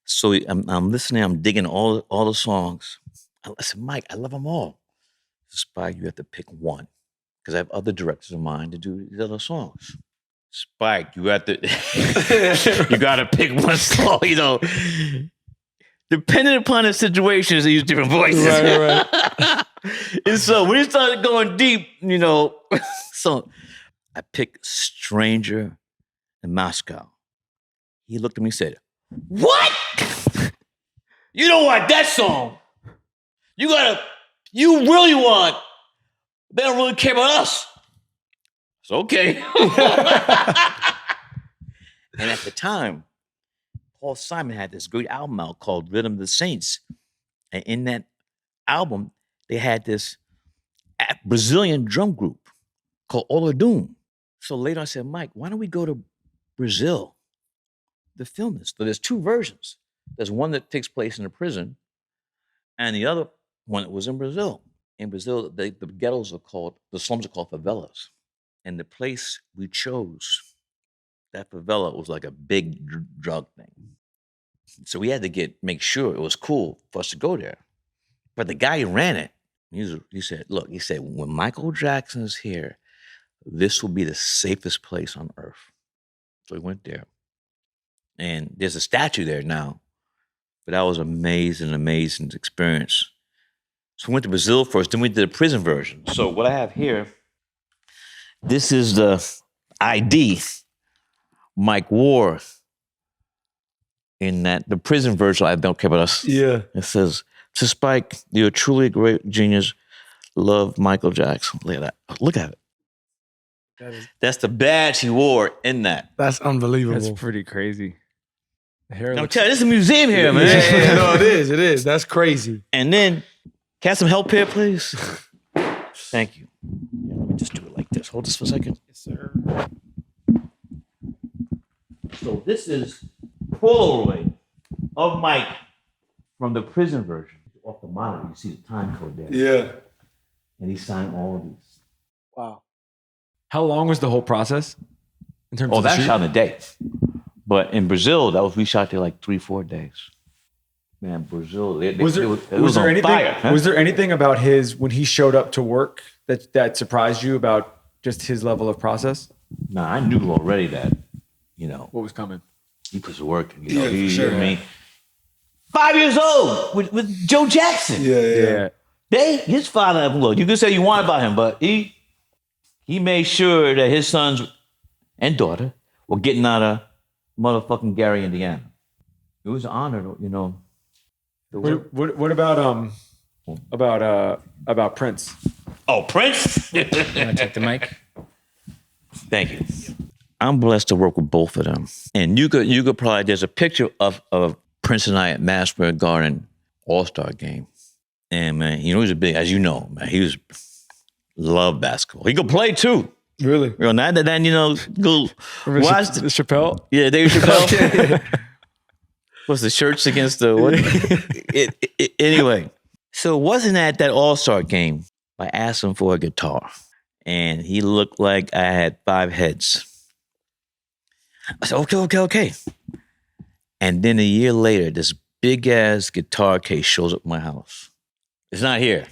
So I'm listening, I'm digging all the songs. I said, Mike, I love them all. Spike, you have to pick one. Because I have other directors of mine to do these other songs. Spike, you have to, you got to pick one song, Depending upon the situations, they use different voices. Right. And so when he started going deep, so I picked Stranger in Moscow. He looked at me and said, what? You don't want that song. You really want, they don't really care about us. It's okay. And at the time, Paul Simon had this great album out called Rhythm of the Saints. And in that album, they had this Brazilian drum group called Olodum. So later I said, Mike, why don't we go to Brazil to film this? So there's 2 versions. There's one that takes place in a prison, and the other one that was in Brazil. In Brazil, the ghettos the slums are called favelas. And the place we chose, that favela was like a big drug thing. So we had to make sure it was cool for us to go there. But the guy who ran it, he said, when Michael Jackson's here, this will be the safest place on earth. So we went there. And there's a statue there now. But that was amazing experience. So we went to Brazil first, then we did a prison version. So what I have here, this is the ID Mike wore in the prison version. I don't care about us. Yeah. It says, to Spike, you're truly a great genius. Love Michael Jackson. Look at that. Look at it. That's the badge he wore in that. That's unbelievable. That's pretty crazy. The hair I'm looks- telling you, this is a museum here, man. Yeah, no, it is. That's crazy. And then, can I have some help here, please? Thank you. Yeah, let me just do it like this. Hold this for a second. Yes, sir. So this is Polaroid of Mike from the prison version. Off the monitor, you see the time code there. Yeah. And he signed all of these. Wow. How long was the whole process in terms Oh, of the that shoot? shot in a day. But in Brazil, we shot there like 3-4 days. Man, Brazil, it Was there on anything? fire, huh? Was there anything about when he showed up to work that surprised you about just his level of process? Nah, I knew already that, What was coming? he was working. Yeah, for sure. I mean, 5 years old with Joe Jackson. Yeah. His father, look, you can say you want about him, but he made sure that his sons and daughter were getting out of motherfucking Gary, Indiana. It was an honor, What about Prince? Oh, Prince? You want to take the mic? Thank you. I'm blessed to work with both of them. And you could probably, there's a picture of Prince and I at Madison Square Garden All-Star game. And man, he was a big, as you know, man, he loved basketball. He could play too. Really? You know, not that then, go watch the Chappelle? Yeah, Dave Chappelle. What's the shirts against the what? Anyway, so it wasn't at that All-Star game. I asked him for a guitar, and he looked like I had 5 heads. I said, okay. And then a year later, this big-ass guitar case shows up at my house. It's not here.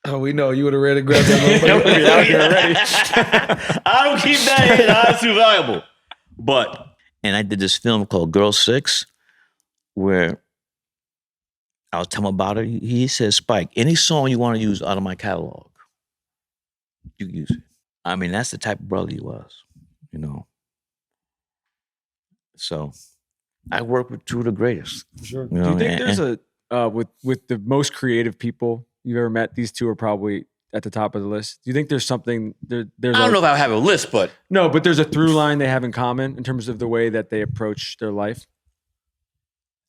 Oh, we know. You would have read and grabbed that motherfucker. I don't keep that in. That's too valuable. And I did this film called Girl 6, where I was telling him about it. He said, Spike, any song you want to use out of my catalog, you can use it. I mean, that's the type of brother he was, So I work with two of the greatest. For sure. Do you think there's with the most creative people you've ever met, these two are probably at the top of the list? Do you think there's something there's I don't know if I have a list, but no, but there's a through line they have in common in terms of the way that they approach their life?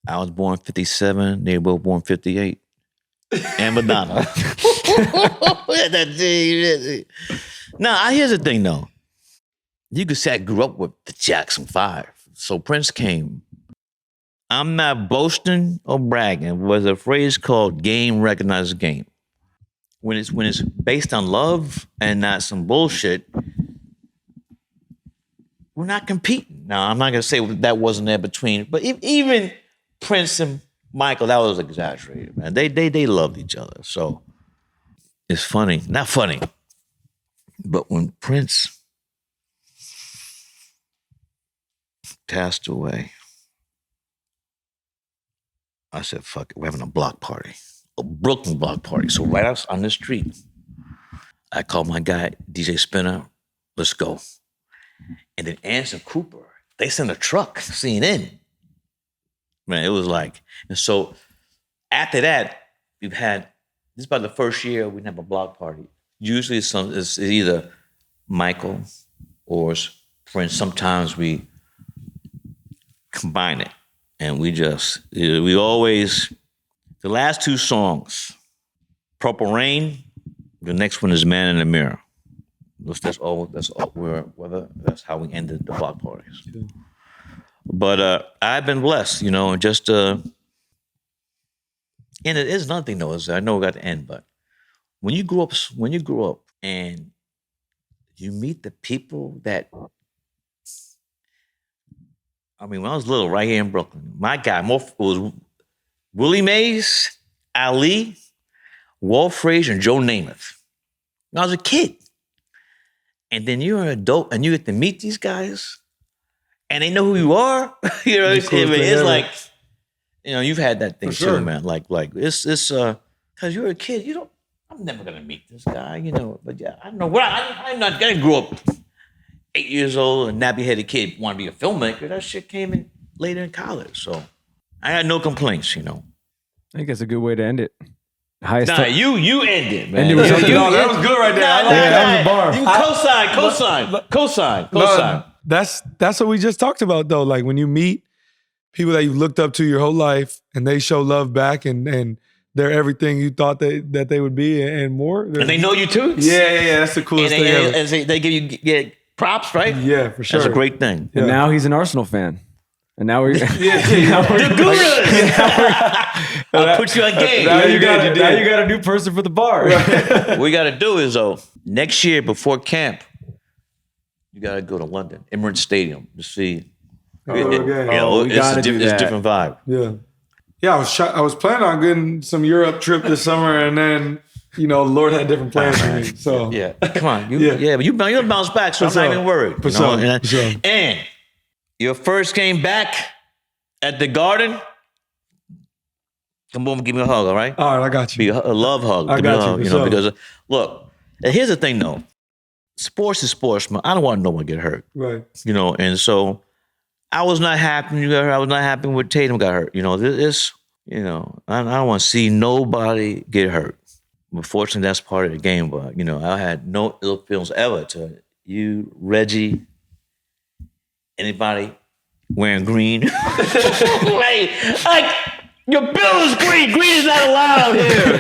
I was born 57, they were both born 58. And Madonna. Now, here's the thing though. You could say I grew up with the Jackson 5. So Prince came. I'm not boasting or bragging. Was a phrase called game recognizes game. When it's based on love and not some bullshit, we're not competing. Now, I'm not gonna say that wasn't there between, but even Prince and Michael, that was exaggerated, man. They loved each other. So it's funny, not funny, but when Prince passed away, I said, fuck it, we're having a block party. A Brooklyn block party. So right out on the street, I called my guy, DJ Spinner, let's go. And then Anderson Cooper, they sent a truck, CNN. Man, it was like, and so after that, this is about the first year we didn't have a block party. Usually it's either Michael or Prince. Sometimes we combine it. And we always, the last 2 songs, Purple Rain, the next one is Man in the Mirror. That's how we ended the block parties. Yeah. But I've been blessed, and just, and it is another thing though, is I know we got to end, but when you grew up and you meet the people that, I mean, when I was little, right here in Brooklyn, my guy was Willie Mays, Ali, Walt Frazier, and Joe Namath. When I was a kid. And then you're an adult and you get to meet these guys and they know who you are. It's like, you've had that thing too, man. Like it's because you're a kid, I'm never gonna meet this guy, but yeah, I don't know. I'm not gonna grow up 8 years old, a nappy-headed kid, want to be a filmmaker. That shit came in later in college. So I had no complaints, I think that's a good way to end it. You ended, man. No, that was good right there. That was a bar. Co-sign. That's what we just talked about, though. Like when you meet people that you've looked up to your whole life and they show love back and they're everything you thought that they would be and more. And they know you too? Yeah. That's the coolest thing ever. And they give you props, right? Yeah, for sure. That's a great thing. And now he's an Arsenal fan. And now we're the Gorillas. I'll put you on game. Now you got a new person for the bar. What we got to do is, next year before camp, you got to go to London, Emirates Stadium, to see. It's a different vibe. Yeah. I was planning on getting some Europe trip this summer, and then the Lord had different plans for me. So yeah, come on, but you'll bounce back, so I'm not even worried. For sure. And your first game back at the Garden. Come on, give me a hug, all right? All right, I got you. Be a love hug. I got you. Because look, here's the thing though. Sports is sports, man. I don't want no one to get hurt. Right. And so I was not happy. I was not happy when Tatum got hurt. You know, I don't want to see nobody get hurt. Unfortunately, that's part of the game. But you know, I had no ill feelings ever to you, Reggie, anybody wearing green. like your bill is green. Green is not allowed here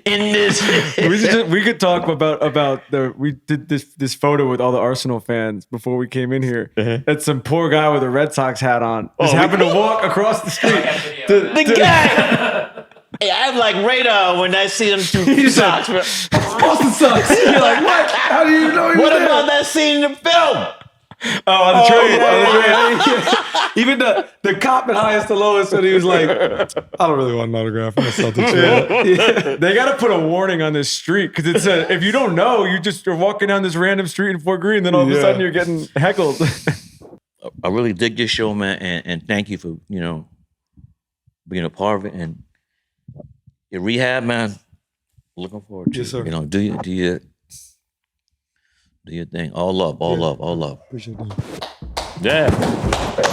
in this. We could talk about we did this photo with all the Arsenal fans before we came in here. That's some poor guy with a Red Sox hat on. Just happened to walk across the street. The guy. Hey, I have like radar when I see them through socks. Boston sucks. You're like, what? How do you know he was What there? about that scene in the film? Oh, on the train. Even the cop at highest to lowest, and he was like, I don't really want an autograph. I'm gonna Yeah. They got to put a warning on this street because it said if you don't know, you're walking down this random street in Fort Greene, then all of a sudden you're getting heckled. I really dig this show, man, and thank you for being a part of it. And your rehab, man. Looking forward to Yes, sir. it. Do your thing. All love. Appreciate that. Yeah.